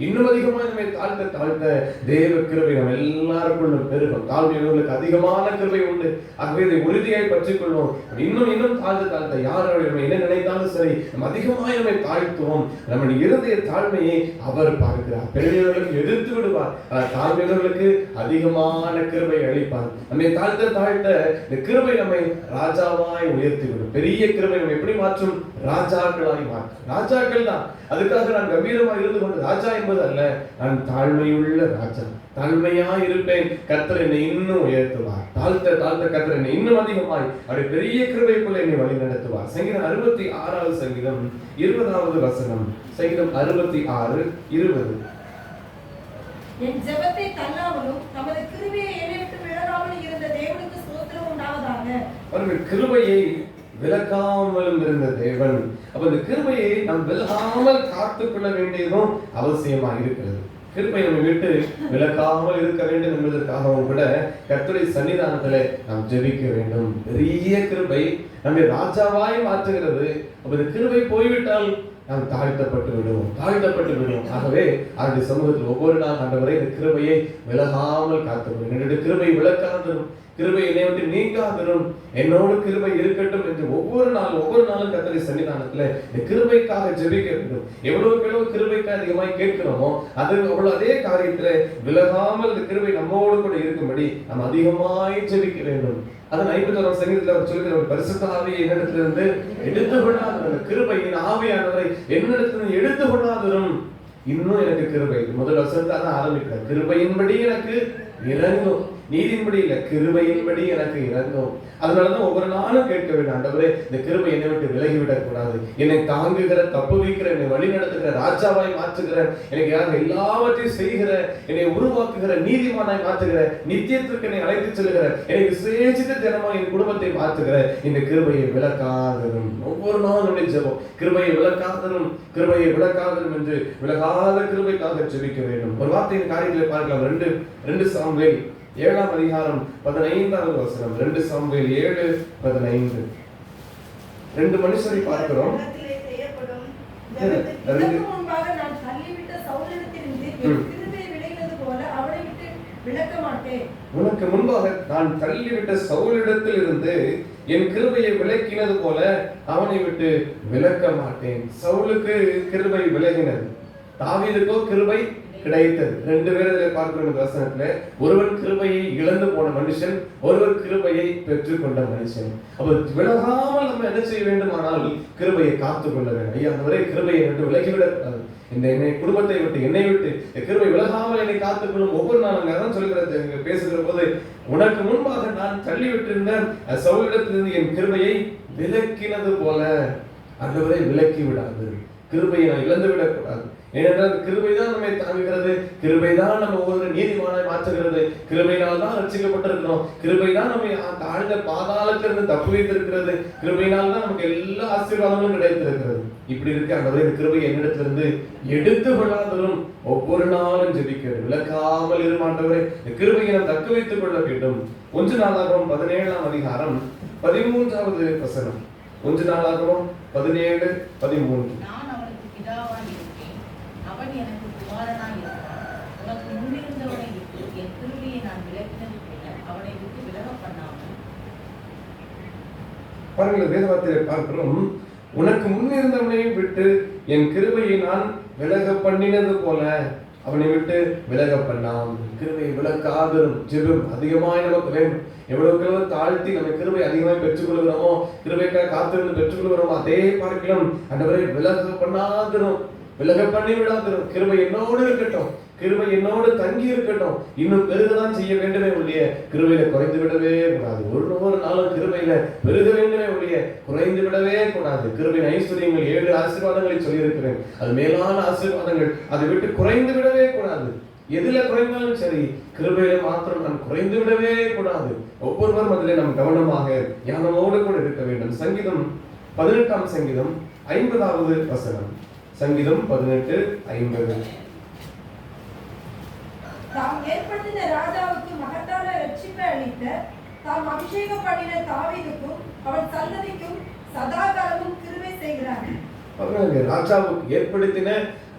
இன்னும் அதிகமாக நம்மை தாழ்த்த தேவ கிருபை நம்ம எல்லாருக்குள்ளும் பெருகும். தாழ்மையுள்ளவர்களுக்கு அதிகமான கிருபை உண்டு. ஆகவே இதை உறுதியாய் பற்றிக் கொள்வோம். இன்னும் தாழ்த்த யார் நம்ம என்ன நினைத்தாலும் சரி, நம்ம அதிகமாக நம்மை தாழ்த்துவோம். நம்முடைய இருதய தாழ்மையை அவர் பார்க்கிறார். பெரியவர்களுக்கு எதிர்த்து விடுவார், தாழ்மையுள்ளவர்களுக்கு அதிகமான கிருபை அளிப்பார். நம்மை தாழ்த்த இந்த கிருபை நம்மை ராஜாவாய் உயர்த்தி விடும். பெரிய கிருபை நம்ம எப்படி மாற்றும்? ராஜாக்களாய் மாற்றும். ராஜாக்கள் தான். அதுக்காக நான் கம்பீரமாக இருந்து கொண்டு ராஜா என்பது அல்ல, நான் தாழ்மையுள்ள ராஜா. தாழ்மையா இருப்பேன், கர்த்தர் என்னை இன்னும் உயர்த்துவார். தாழ்த்த கர்த்தர் என்னை இன்னும் அதிகமாய் அவருடைய பெரிய கிருபைக்குள்ள என்னை வழி நடத்துவார். சங்கீதம் 66 சங்கீதம் 20வது வசனம். சங்கீதம் 66:20. என் ஜெபத்தை தள்ளாமலும் தமது கிருபையை என்னை விட்டு விலகாமல் இருந்த தேவனுக்கு ஸ்தோத்திரம் உண்டாவதாக. அவர்கள் கிருபையை விலகாமலும் இருந்த தேவன். அப்ப இந்த கிருபையை நாம் விலகாமல் காத்துக் கொள்ள வேண்டியதும் அவசியமா இருக்கிறது. கிருபை நம்ம விட்டு விலகாமல் இருக்க வேண்டும் என்பதற்காகவும் கூட கர்த்தருடைய சன்னிதானத்திலே நாம் ஜெபிக்க வேண்டும். பெரிய கிருபை நம்மை ராஜாவாய் மாற்றுகிறது. அப்ப இந்த கிருபை போய்விட்டால் நாம் தாழ்த்தப்பட்டு விடுவோம். ஆகவே அவருடைய சமூகத்தில் ஒவ்வொரு நாள் ஆண்டவரை இந்த கிருபையை விலகாமல் காத்துக்கொள்ளும். என்னுடைய கிருபை விலக்காதரும், கிருபை என்னை விட்டு நீங்காதரும், என்னோடு கிருபை இருக்கட்டும் என்று ஒவ்வொரு நாளும் கர்த்தருடைய சன்னிதானத்துல இந்த கிருபைக்காக ஜெபிக்க வேண்டும். எவ்வளவு கிருபைக்கு அதிகமாய் கேட்கிறோமோ அதே காரியத்துல விலகாமல் இந்த கிருபை நம்மோடு கூட இருக்கும்படி நாம் அதிகமாய் ஜெபிக்க வேண்டும். அதன் 50ஆம் சங்கீதத்தில் அவர் சொல்கிற, ஒரு பரிசுத்த ஆவியை என்னிடத்திலிருந்து எடுத்து கொள்ளாதரும், கிருபையின் ஆவியானவரை என்னிடத்திலிருந்து எடுத்து கொள்ளாதரும், இன்னும் எனக்கு கிருபை. முதல் வசனத்தை தான் ஆரம்பிக்கிறார். கிருபையின்படி எனக்கு இறங்கும், நீதியின்படி இல்ல, கிருபையின்படி எனக்கு இறங்கும். அதனாலதான் ஒவ்வொரு நாளும் கேட்க வேண்டும், ஆண்டவரே இந்த கிருபை என்னை விட்டு விலகிவிடக் கூடாது. என்னை தாங்குகிற, தப்புவிக்கிற, என்னை வழி நடத்துகிற, ராஜாவாய் மாற்றுகிற, எனக்கு எல்லாவற்றையும் செய்கிற, என்னை உருவாக்குகிற, நீதிமானாய் மாற்றுகிற, நித்தியத்திற்கு என்னை அழைத்து செல்கிற, எனக்கு விசேஷித்த ஜனமாக என் குடும்பத்தை மாற்றுகிற இந்த கிருபையை விலக்காதரும். ஒவ்வொரு நாளும் நம்முடைய ஜெபம், கிருபையை விலக்காதரும் என்று விலகாத கிருபைக்காக ஜெபிக்க வேண்டும். ஒரு வார்த்தையின் காரியங்களை பார்க்கலாம். 2 சாமுவேல் 7ஆம் அதிகாரம் 15வது வசனம். 2 சாமுவேல் 7:15. 2 மனுஷரை பார்க்கிறோம். முன்பாக நான் தள்ளிவிட்ட சவுலிடத்திலிருந்து என் கிருபை விலகினது போல அவனை விட்டு விலக்க மாட்டேன். உனக்கு முன்பாக நான் தள்ளிவிட்ட சவுலிடத்தில் இருந்து என் கிருபையை விலக்கினது போல அவனை விட்டு விலக்க மாட்டேன். சவுலுக்கு கிருபை விலகினது, தாவீதுக்கோ கிருபை கிடைத்தது. 2 பேரை பார்க்கிறோம் இந்த வசனத்துல. ஒருவன் கிருபையை இழந்து போன மனுஷன், ஒருவர் கிருபையை பெற்றுக்கொண்ட மனுஷன். அப்ப விலகாமல் நம்ம என்ன செய்ய வேண்டுமானால் கிருபையை காத்துக் கொள்ள வேண்டும். ஐயா, அந்த கிருபையை விட்டு விலகிவிடக்கூடாது. என்னை குடும்பத்தை விட்டு, என்னை விட்டு கிருபை விலகாமல் என்னை காத்துக்கொள்ளும். ஒவ்வொரு நாளும் அதான் சொல்லுகிறது பேசுகிற போது, உனக்கு முன்பாக நான் தள்ளி விட்டிருந்த சவுலிடத்திலிருந்து என் கிருபையை விலக்கினது போல ஆண்டவரை விலக்கி விடாது. கிருபையை நான் இழந்து விடக்கூடாது. ஏனென்றால் கிருபை தான் நம்மை தாங்குகிறது, கிருபை தான் நம்ம ஒவ்வொரு நீதிமானாய் மாற்றுகிறது, கிருபையினால் தான் ரட்சிக்கப்பட்டிருக்கிறோம், கிருபை தான் நம்மை தாழ்ந்த பாதாளத்திலிருந்து தப்பு வைத்திருக்கிறது, கிருபையினால் தான் நமக்கு எல்லா ஆசீர்வாதங்களும் கிடைத்திருக்கிறது. இப்படி இருக்க ஆண்டவரே இந்த கிருபை என்னிடத்திலிருந்து எடுத்து கொள்ளாதலும் ஒவ்வொரு நாளும் ஜெபிக்கிறது. விலக்காமல் இரு ஆண்டவரே, இந்த கிருபையை நாம் தக்க வைத்துக் கொள்ள வேண்டும். 1 நாளாகமம் 17ஆம் அதிகாரம் 13வது வசனம். 1 நாளாகமம் 17:13. நான் அவனுக்கு பிதாவாய் இருப்பேன், அவன் எனக்கு குமாரனாய் இருப்பான். உனக்கு முன்னிருந்தவனை விட்டு என் கிருபையை நான் விலக்கினது போல அவனை விட்டு விலக பண்ணாமல். பாருங்கள், வேத வார்த்தையை பார்க்கிறோம். உனக்கு முன்னிருந்தவனை விட்டு என் கிருபையை நான் விலக பண்ணினது போல அவனை விட்டு விலக பண்ணாம். கிருபையை விலக்காதரும் ஜெபம் அதிகமாய் நமக்கு வேண்டும். எவ்வளவு தாழ்த்தி நம்ம கிருபை அதிகமாக பெற்றுக் கொள்கிறோமோ, கிருபைக்காக காத்திருந்து பெற்றுக் கொள்கிறோமோ, அதே பார்க்கலாம் ஆண்டவரே விலக பண்ணாதரும், விலக பண்ணி விடாதரும். கிருபை என்னோடு இருக்கட்டும், கிருபை என்னோடு தங்கி இருக்கட்டும். இன்னும் பெருகதான் செய்ய வேண்டுமே ஒழிய கிருபையில குறைந்து விடவே கூடாது. ஒரு நாளும் கிருபையில பெருக வேண்டுமே ஒழிய குறைந்து விடவே கூடாது. கிருபையின் ஐஸ்வர்யங்கள் 7 ஆசீர்வாதங்களை சொல்லியிருக்கிறேன். அது மேலான ஆசீர்வாதங்கள், அதை விட்டு குறைந்து விடவே கூடாது. எதுல குறைந்தாலும் சரி, கிருபையில மாத்திரம் நான் குறைந்து விடவே கூடாது. ஒவ்வொருவரும் அதிலே நாம் கவனமாக ஞானமோடு கூட இருக்க வேண்டும். சங்கீதம் 18ஆம் சங்கீதம் 50வது வசனம். சங்கீதம் 18:50. தாம் ஏற்படுத்தின ராஜாவுக்கு மகத்தான ரட்சிப்பை அளித்த தாம் அபிஷேகம் பண்ணின தாவீதுக்கும் அவன் சந்ததிக்கும் சதாகாலமும் கிருபை செய்கிறார். ராஜாவுக்கு ஏற்படுத்தின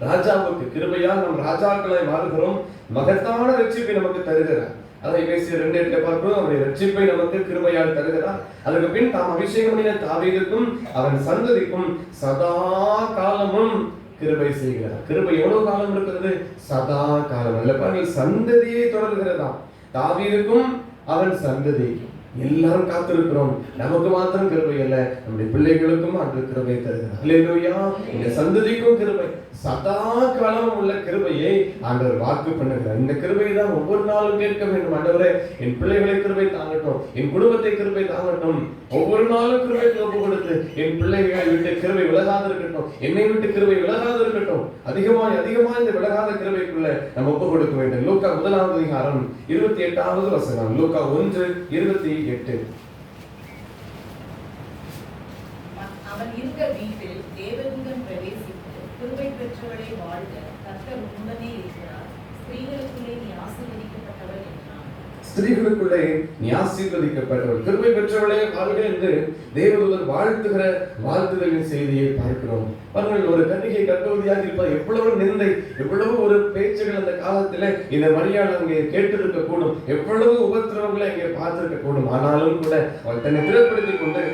ராஜாவுக்கு கிருபையால் நம் ராஜாக்களாய் மாறுகிறோம். மகத்தான ரட்சிப்பை நமக்கு தருகிறார். அதை பேசிய 2:8 பார்க்கிறோம். அவருடைய ரட்சிப்பை நமக்கு கிருபையால் தருகிறார். அதற்கு பின் தாம் அபிஷேகம் பண்ணின தாவீதுக்கும் அவன் சந்ததிக்கும் சதா காலமும் கிருபை செய்கிறார். கிருபை எவ்வளவு காலம் இருக்கிறது? சதா காலம். அல்ல பாருங்கள், சந்ததியை தொடர்கிறதா. தாவீதுக்கும் அவன் சந்ததி எல்லாரும் காத்திருக்கிறோம். நமக்கு மாத்திரம் கிருபை அல்ல, நம்முடைய பிள்ளைகளுக்கும் அந்த கிருபை தருகிறார். அல்லேலூயா. இந்த சந்ததிக்கும் கிருபை, சதா காலமும் உள்ள கிருபையை ஆண்டவர் வாக்கு பண்ணுகிறார். இந்த கிருபை தான் ஒவ்வொரு நாளும் கேட்க வேண்டும். ஆண்டவரே, என் பிள்ளைகளை கிருபை தாங்கட்டும், என் குடும்பத்தை கிருபை தாங்கட்டும். ஒவ்வொரு நாளும் கிருபை ஒப்பு கொடுத்து என் பிள்ளைகளை விட்டு கிருபை விலகாது இருக்கட்டும், என்னை விட்டு கிருபை விலகாது இருக்கட்டும். அதிகமாய் இந்த விலகாத கிருபைக்குள்ள நம்ம ஒப்பு கொடுக்க வேண்டும். லூக்கா 1ஆம் அதிகாரம் 28வது வசனம். லூக்கா 1:28. அவன் இருக்க வீட்டில் தேவதூதன் பிரவேசித்து, கிருபை பெற்றவளை வாழ்க, கர்த்தர் உன்னுடனே இருக்கிறார், ஸ்திரீகளுக்குள்ளே நீ ஆசீர்வதிக்கப்பட்டவள் என்றான். ஸ்திரீகளுக்குள்ளே நீ ஆசீர்வதிக்கப்பட்டவள், கிருபை பெற்றவளே வாழ்க என்று தேவதூதன் வாழ்த்துகிற வாழ்த்துதலின் செய்தியை பார்க்கிறோம். பாருங்கள், ஒரு கன்னிகை கர்ப்பவதியாக இருப்பார். எவ்வளவு நிந்தை, எவ்வளவு ஒரு பேச்சுகள் அந்த காலத்துல இந்த மரியாள் அங்கே கேட்டிருக்க கூடும், எவ்வளவு உபத்திரவங்களை அங்கே பார்த்திருக்க கூடும். ஆனாலும் கூட அவள் தன்னை திறப்படுத்திக் கொண்டு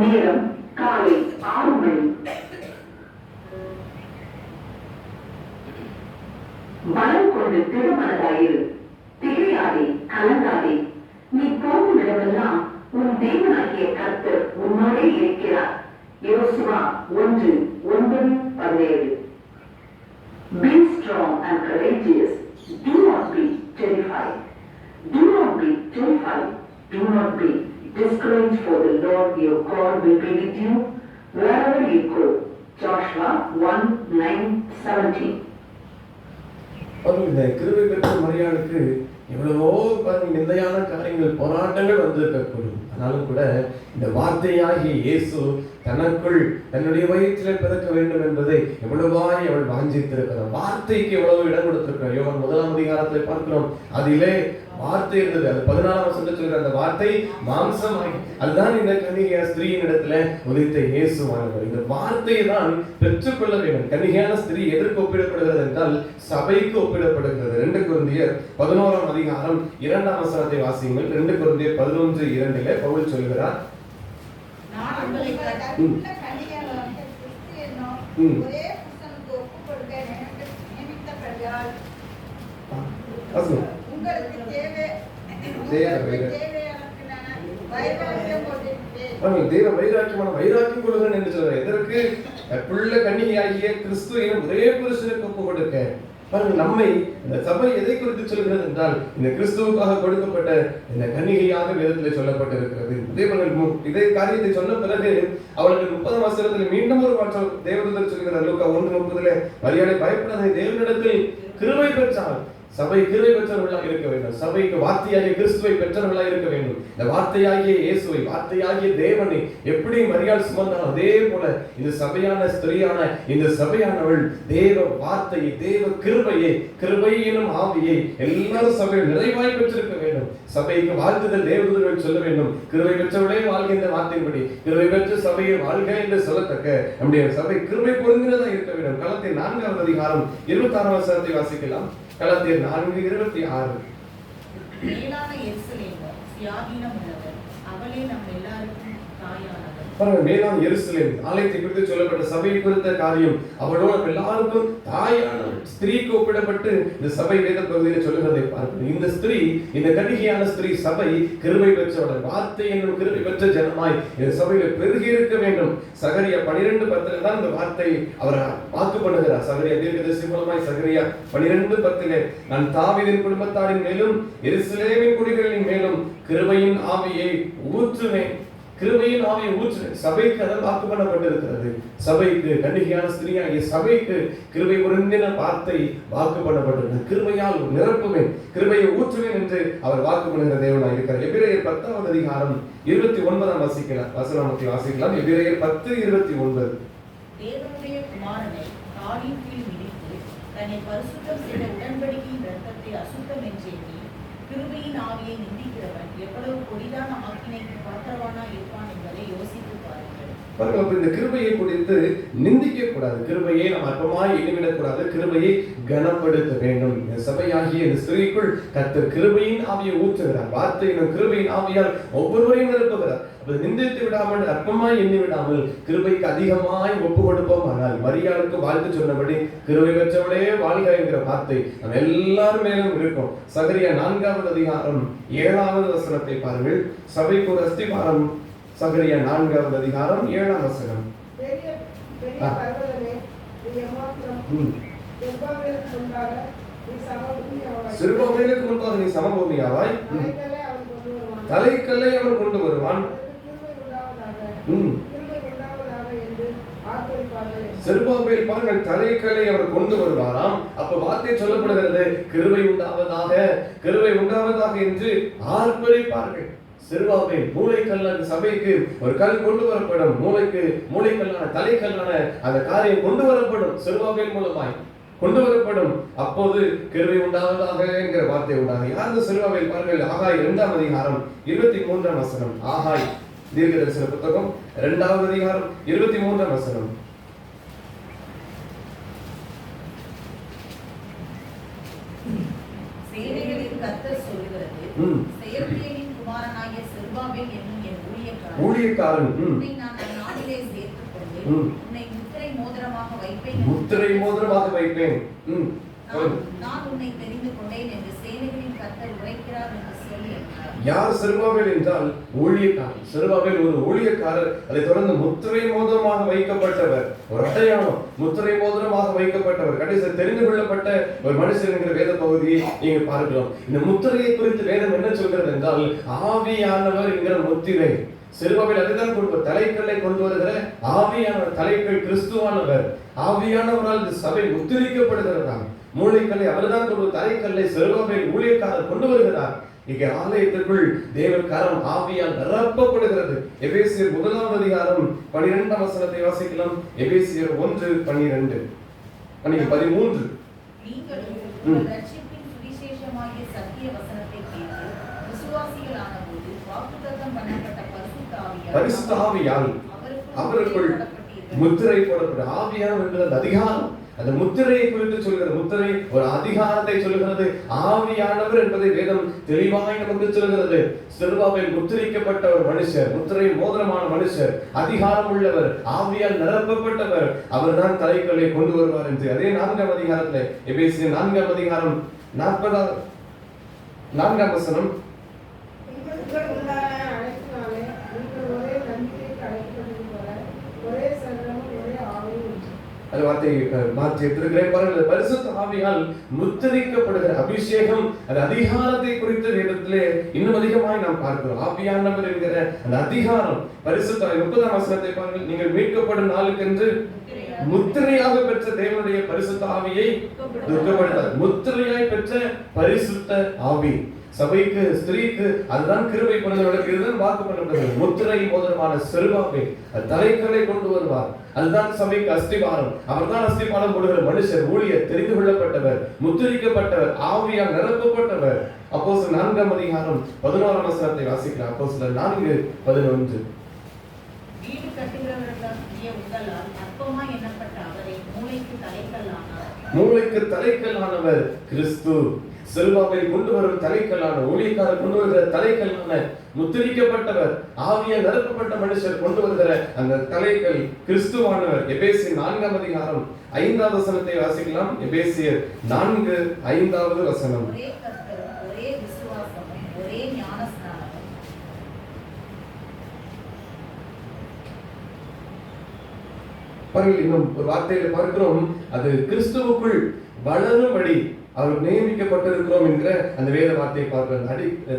நேரம் காலை 6 மணி. பலம் கொண்டு திருமணதாயிரு, திகையாதே, கலங்காதே. நீ போகும் இடமெல்லாம் உன் தேவனாகிய கர்த்தர் உன்னோடே இருக்கிறார். யோசுவா 1:9-17. Be strong and courageous. Do not be terrified. Do not be terrified. Do not be discouraged, for the Lord your God will be with you wherever you go. Joshua 1:9-17. இந்த கிருபை பெற்ற மரியாளுக்கு எவ்வளவோ நிந்தையான காரியங்கள், போராட்டங்கள் வந்திருக்கக்கூடும். ஆனாலும் கூட இந்த வார்த்தையாகிய இயேசு தனக்குள் தன்னுடைய வயிற்றில் பிறக்க வேண்டும் என்பதை எவ்வளவாய் அவள் வாஞ்சித்திருக்கிறார். வார்த்தைக்கு எவ்வளவு இடம் கொடுத்திருக்கிறார். யோவான் 1ஆம் அதிகாரத்தில் பார்க்கிறோம். அதிலே வார்த்தை இருந்தது. அது 14ஆம் வசனத்தில் சொல்கிற அந்த வார்த்தை மாம்சமாகி, அதுதான் இந்த கன்னிகை ஸ்திரீயின் இடத்துல உதித்த இயேசுவானவர். இந்த வார்த்தையை தான் பெற்றுக்கொள்ள வேண்டும். கன்னிகையான ஸ்திரீ எதற்கு ஒப்பிடப்படுகிறது என்றால் சபைக்கு ஒப்பிடப்படுகிறது. 2 கொரிந்தியர் 11ஆம் அதிகாரம் 2ஆம் வசனத்தை வாசியுங்கள். 2 கொரிந்தியர் 11:2 பவுல் சொல்கிறார், நான் உங்களை ஒரே புருஷனுக்கு ஒப்புக் கொடுக்க எனக்கு நியமித்தபடியால் உங்களுக்கு தேவ வைராக்கியமான வைராக்கியம் கொள்ளுங்கள் என்று சொல்றார். எதற்கு? புள்ள கன்னிகையாகிய கிறிஸ்து எனும் ஒரே புருஷனுக்கு ஒப்பு கொடுக்க. பாருங்கள், நம்மை இந்த சபை எதை குறித்து சொல்கிறது என்றால் இந்த கிறிஸ்துவுக்காக கொடுக்கப்பட்ட இந்த கன்னிகையாக வேதத்தில் சொல்லப்பட்டிருக்கிறது. இதே காரியத்தை சொன்ன பிறகு அவளுக்கு 30ஆம் வசனத்தில் மீண்டும் ஒரு வார்த்தை தேவதூதர் சொல்கிறார். லூக்கா 1:30 மரியாதை பயப்படாத, தேவனிடத்தில் கிருபை பெற்றால். சபை கிருபை பெற்றவர்களாக இருக்க வேண்டும். சபைக்கு வார்த்தையாகிய கிறிஸ்துவை பெற்றவர்களாக இருக்க வேண்டும். இந்த வார்த்தையாகிய இயேசுவை, வார்த்தையாகிய தேவனை எப்படி மரியாள் சுமந்தால் அதே போல இந்த சபையான ஸ்திரீயான இந்த சபையானவள் தேவ வார்த்தையை, தேவ கிருபையை, கிருபை எனும் ஆவியை எல்லாரும் சபையில் நிறைவாய் பெற்றிருக்க வேண்டும். சபைக்கு வாழ்த்துதல் தேவதூதர்கள் சொல்ல வேண்டும், கிருபை பெற்றவர்களே வாழ்க என்ற வார்த்தையின்படி கிருபை பெற்ற சபையை வாழ்க என்று சொல்லத்தக்க நம்முடைய சபை கிருபை பொருந்தினதா இருக்க வேண்டும். கலாத்தியர் 4ஆம் அதிகாரம் 26ஆம் வசனத்தை வாசிக்கலாம். கலாத்தியர் 4:26. மேலான எருசலேமோ, சுயாதீனம் உள்ளவர், அவளே நம் எல்லாருக்கும் தாயானவர். பாருங்க, மேலான எருசலேம் ஆலயத்தை குறித்து சொல்லப்பட்ட சபை குறித்த காரியம் அவளோட எல்லாருக்கும் தாயான ஸ்திரீக்கு ஒப்பிடப்பட்டு இந்த சபை வேத பகுதியில் சொல்லுகிறதை பார்க்கணும். இந்த ஸ்திரீ, இந்த கன்னிகையான ஸ்திரீ சபை கிருபை பெற்றவள், வார்த்தை என்னும் கிருபை பெற்ற ஜனமாய் இந்த சபையில பெருகி இருக்க வேண்டும். சகரியா 12:10 தான் இந்த வார்த்தை அவர் வாக்கு பண்ணுகிறார். சகரியா தீர்க்கதரிசி மூலமாய் சகரியா 12:10 நான் தாவீதின் குடும்பத்தாரின் மேலும் எருசலேமின் குடிகளின் மேலும் கிருபையின் ஆவியை ஊற்றுவேன். கிருபையின் ஆவியை ஊற்றுவேன். சபைக்கு அதான் வாக்கு பண்ணப்பட்டிருக்கிறது. சபைக்கு, கன்னிகையான ஸ்திரீயாகிய சபைக்கு கிருபை பொருந்தின வார்த்தை வாக்கு பண்ணப்பட்டிருக்கிறது. கிருபையால் நிரப்புவேன், கிருபையை ஊற்றுவேன் என்று அவர் வாக்கு பண்ணுகிற தேவனாய் இருக்கிறார். எபிரேயர் 10:29 வாசிக்கலாம். எபிரேயர் 10:29. தேவனுடைய குமாரனை காலின் கீழ் மிதித்து தன்னை பரிசுத்தம் செய்த உடன்படிக்கையின் இரத்தத்தை அசுத்தம் என்றெண்ணி கிருபையின் ஆவியை நிந்திக்கிறவன் எவ்வளவு கொடிதான ஆக்கினைக்கு பாத்திரவானா இருப்பான் என்பதை யோசித்து பாருங்கள். பாருங்க, இந்த கிருபையை குறித்து நிந்திக்க கூடாது. கிருபையை நாம் அற்பமாய் எண்ணிவிடக் கூடாது. கிருபையை கனப்படுத்த வேண்டும். சபையாகிய இந்த ஸ்திரீக்குள் கர்த்தர் கிருபையின் ஆவியை ஊற்றுகிறார். வார்த்தை என்னும் கிருபையின் ஆவியால் ஒவ்வொருவரையும் நிரப்புகிறார். நிந்தித்து விடாமல், அற்பமாய் எண்ணி விடாமல், கிருபைக்கு அதிகமாய் ஒப்பு கொடுப்போம். ஆனால் மரியாளுக்கு வாழ்த்து சொன்னபடி கிருபை பெற்றவளே வாழ்க என்கிற வார்த்தை நம்ம எல்லாரும் மேலும் இருக்கும். சகரியா 4:7 பாருங்கள். சபைக்கு ஒரு அஸ்திபாரம். சகரியா 4:7. பெரிய பர்வதமே, நீ எம்மாத்திரம் செருபாபேலுக்கு முன்பாக நீ சமபூமியாவாய். செருபாபேலுக்கு முன்பாக நீ சமபூமியாவாய். தலைக்கல்லை அவன் கொண்டு வருவான். தலைக்கல்லை அவன் கொண்டு வருவான். செருபாபேல் பாருங்கள், தலைக்கல்லை அவர் கொண்டு வருவாராம். அப்ப வார்த்தை சொல்லப்படுகிறது, கிருபை உண்டாவதாக, கிருபை உண்டாவதாக என்று ஆர்ப்பரிப்பார்கள். செருபாபேல் மூளைக்கல்லான சபைக்கு ஒரு கல் கொண்டு வரப்படும். மூளைக்கல்லான தலைக்கல்லான அந்த காரியம் கொண்டு வரப்படும். செருபாபேல் மூலமாய் கொண்டு வரப்படும். அப்போது கிருபை உண்டாவதாக என்கிற வார்த்தை உண்டாக. யார் இந்த செருபாபேல் பாருங்கள். ஆகாய் 2:23. ஆகாய் தீர்க்கதரிசன புத்தகம் 2:23. சேனைகளின் கர்த்தர் சொல்லுகிறது, செயல்தியலின் குமாரனாகிய செருபாபேல் என்னும் என் ஊழியக்காரன் உன்னை நான் அந்நாளிலே சேர்த்துக் கொண்டு உன்னை முத்திரை மோதிரமாக வைப்பேன். நான் உன்னை தெரிந்து கொண்டேன் என்று சேனைகளின் கர்த்தர் உரைக்கிறார் என்று சொல்லி என்றார். யார் செருபாபேல் என்றால் ஊழியக்காரர். செருபாபேல் ஒரு ஊழியக்காரர். அதை தொடர்ந்து முத்திரை மோதிரமாக வைக்கப்பட்டவர், ஒரு அடையாளம். முத்திரை மோதிரமாக வைக்கப்பட்டவர், கடைசி தெரிந்து கொள்ளப்பட்ட ஒரு மனுஷன் என்கிற வேத பகுதியை நீங்க பார்க்கலாம். இந்த முத்திரையை குறித்து வேதம் என்ன சொல்கிறது என்றால், ஆவியானவர் என்கிற முத்திரை. செருபாபேல் அதுதான் கொடுப்பார். தலைக்கல்லை கொண்டு வருகிற ஆவியானவர். தலைக்கல் கிறிஸ்துவானவர். ஆவியானவரால் இந்த சபை முத்திரிக்கப்படுகிறதா. மூளைக்கல்லை அவர்தான் கொண்டு, தலைக்கல்லை செருபாபேல் ஊழியக்காரர் கொண்டு வருகிறார். இங்கே ஆலயத்திற்குள் தேவ கரம் ஆவியால் நிரப்பப்படுகிறது. எபேசியர் 1:12 வாசிக்கலாம். எபேசியர் 1:12 13. நீங்களும் உங்கள் ரட்சிப்பின் சுவிசேஷமாகிய சத்திய வசனத்தை கேட்டு விசுவாசிகளான போது வாக்குத்தத்தம் பண்ணப்பட்ட பரிசுத்த ஆவியால் அவருக்குள் முத்திரை போடப்பட்ட ஆவியானவர் என்கிற அந்த அதிகாரம். அந்த முத்திரையை குறித்து சொல்கிறது. முத்திரை ஒரு அதிகாரத்தை சொல்கிறது. ஆவியானவர் என்பதை வேதம் தெளிவாய் நமக்கு சொல்கிறது. செருபாபேல் முத்திரிக்கப்பட்ட ஒரு மனுஷர், முத்திரை மோதிரமான மனுஷர், அதிகாரம் உள்ளவர், ஆவியால் நிரப்பப்பட்டவர். அவர் தான் தலைக்கல்லை கொண்டு வருவார் என்று அதே 4 எபேசியர் 4 4 அது வார்த்தை மாற்றி எடுத்திருக்கிறேன் பாருங்கள். பரிசுத்த ஆவியால் முத்திரிக்கப்படுகிற அபிஷேகம், அந்த அதிகாரத்தை குறித்த வேதத்திலே இன்னும் அதிகமாய் நாம் பார்க்கிறோம். ஆவியானவர் என்கிற அந்த அதிகாரம் பரிசுத்த 30 பாருங்கள். நீங்கள் மீட்கப்படும் நாளுக்கென்று முத்திரையாக பெற்ற தேவனுடைய பரிசுத்த ஆவியை துக்கப்படுத்தார். முத்திரையாய் பெற்ற பரிசுத்த ஆவி சபைக்கு, ஸ்திரீக்கு அதுதான் கிருபை பண்ணுவதற்கு இதுதான் வாக்கு பண்ணப்படுகிறது. முத்திரை மோதிரமான செருபாபேல் தலைக்கல்லை கொண்டு வருவார். அதுதான் சபைக்கு அஸ்திபாரம். அவர்தான் அஸ்திபாரம் போடுகிற மனுஷர், ஊழியர், தெரிந்து கொள்ளப்பட்டவர், முத்திரிக்கப்பட்டவர், ஆவியால் நிரப்பப்பட்டவர். அப்போஸ்தலர் 4:11 வாசிக்கலாம். அப்போஸ்தலர் 4:11. வீடு கட்டுகிறவர்களாகிய உங்களால் அற்பமாய் எண்ணப்பட்ட அவரை மூளைக்கு தலைக்கல்லானார். மூளைக்கு தலைக்கல்லானவர் கிறிஸ்து. செல்வாவை கொண்டு வரும் தலைக்கல்லான ஊழியக்காரர் கொண்டு வருகிற தலைக்கல்லான முத்திரிக்கப்பட்டவர் ஆவியால் நிரப்பப்பட்ட மனுஷர் கொண்டு வருகிற அந்த தலைக்கல் கிறிஸ்துவானவர். எபேசியர் 4ஆம் அதிகாரம் 5வது வசனத்தை வாசிக்கலாம். எபேசியர் 4:5 வசனம். ஒரே கர்த்தரும் ஒரே விசுவாசமும் ஒரே ஞானஸ்நானமும். பாருங்கள், இன்னும் ஒரு வார்த்தையில பார்க்கிறோம், அது கிறிஸ்துவுக்குள் வளரும்படி அவர் நியமிக்கப்பட்டிருக்கிறோம் என்கிற அந்த வேத வார்த்தையை பார்க்கிறோம்.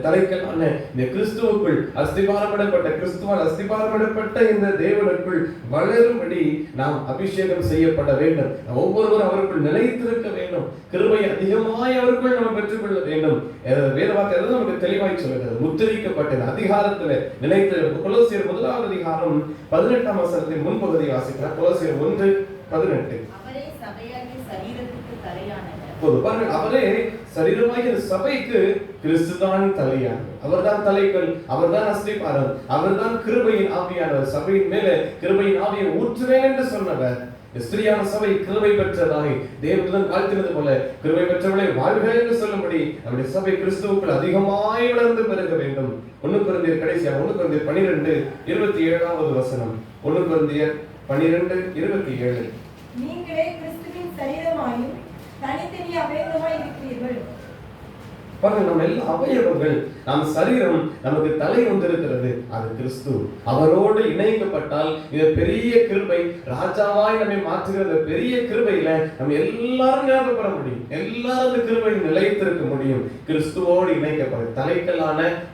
தலைக்கல்லான இந்த கிறிஸ்துவுக்குள் அஸ்திபாரமிடப்பட்ட கிறிஸ்துவால் அஸ்திபாரமிடப்பட்ட இந்த தேவனுக்குள் வளரும்படி நாம் அபிஷேகம் செய்யப்பட வேண்டும். ஒவ்வொருவரும் அவருக்குள் நிலைத்திருக்க வேண்டும். கிருபை அதிகமாய் அவருக்குள் நாம் பெற்றுக்கொள்ள வேண்டும். வேத வார்த்தை நமக்கு தெளிவாய் சொல்லுகிறது. முத்திரிக்கப்பட்ட அதிகாரத்தில் நிலைத்திருக்க. கொலோசியர் 1ஆம் அதிகாரம் 18ஆம் வசனத்தின் முன்பகுதி வாசிக்கிறார். கொலோசியர் 1:18. அவரே சபையாகிய சரீரத்துக்கு தலையானவர். அவரே சரீரமாகிய சபைக்கு கிறிஸ்துதான் தலையானவர். அவர்தான் தலைக்கல், அவர்தான் அஸ்திபாரம், அவர்தான் கிருபையின் ஆவியானவர். சபையின் மேல கிருபையின் ஆவியை ஊற்றுவேன் என்று சொன்னவர். ஸ்திரியான சபை கிருபை பெற்றதாய் தேவனுடன் வாழ்த்தினது போல கிருபை பெற்றவளை வாழ்க என்று சொல்லும்படி நம்முடைய சபை கிறிஸ்துவுக்குள் அதிகமாய் வளர்ந்து பெருக வேண்டும். 1 கொரிந்தியர் கடைசியா 1 கொரிந்தியர் 12:27 வசனம். 1 கொரிந்தியர் 12:27. நீங்களே கிறிஸ்துவின் சரீரமாயும் தனித்தனி அவயவமாய் இருக்கிறீர்கள். பாருங்க, நம்ம எல்லா அவயவங்கள், நம் சரீரம், நமக்கு தலை வந்திருக்கிறது, அது கிறிஸ்து. அவரோடு இணைக்கப்பட்டால் இந்த பெரிய கிருபை ராஜாவாய் நம்மை மாற்றுகிற பெரிய கிருபையில நம்ம எல்லாரும் ஞாபகப்பட முடியும். எல்லாரும் கிருபையில் நிலைத்திருக்க முடியும். கிறிஸ்துவோடு இணைக்கப்பட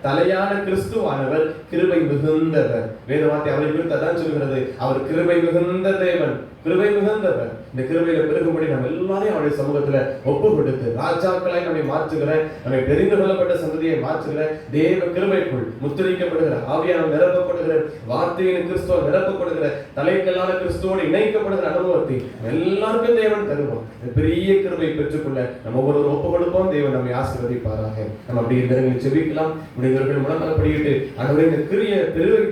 தலையான கிறிஸ்துவானவர் கிருபை மிகுந்தவர். வேத வார்த்தை அவரை குறித்து அதான் சொல்கிறது, அவர் கிருபை மிகுந்த தேவன், கிருபை மிகுந்தவர். இந்த கிருபையில பெருகும்படி நம்ம எல்லாரையும் அவருடைய சமூகத்துல ஒப்பு கொடுத்து ராஜாக்களாய் நம்மை மாற்றுகிற, நம்மை தெரிந்து கொள்ளப்பட்ட சந்ததியை மாற்றுகிற தேவ கிருபைக்குள் முத்திரிக்கப்படுகிற ஆவியானவர் நிரப்பப்படுகிற வார்த்தையின் கிறிஸ்துவ நிரப்பப்படுகிற தலைக்கல்லான கிறிஸ்துவோடு இணைக்கப்படுகிற அனுபவத்தை எல்லாருக்கும் தேவன் தருவோம். பெரிய கிருபை பெற்றுக்கொள்ள நம்ம ஒவ்வொரு ஒப்பு கொடுப்போம். தேவன் நம்மை ஆசீர்வதிப்பாராக. நம்ம அப்படி இந்த செபிக்கலாம். முடிந்தவர்கள் முழங்கப்படிட்டு ஆண்டவரே இந்த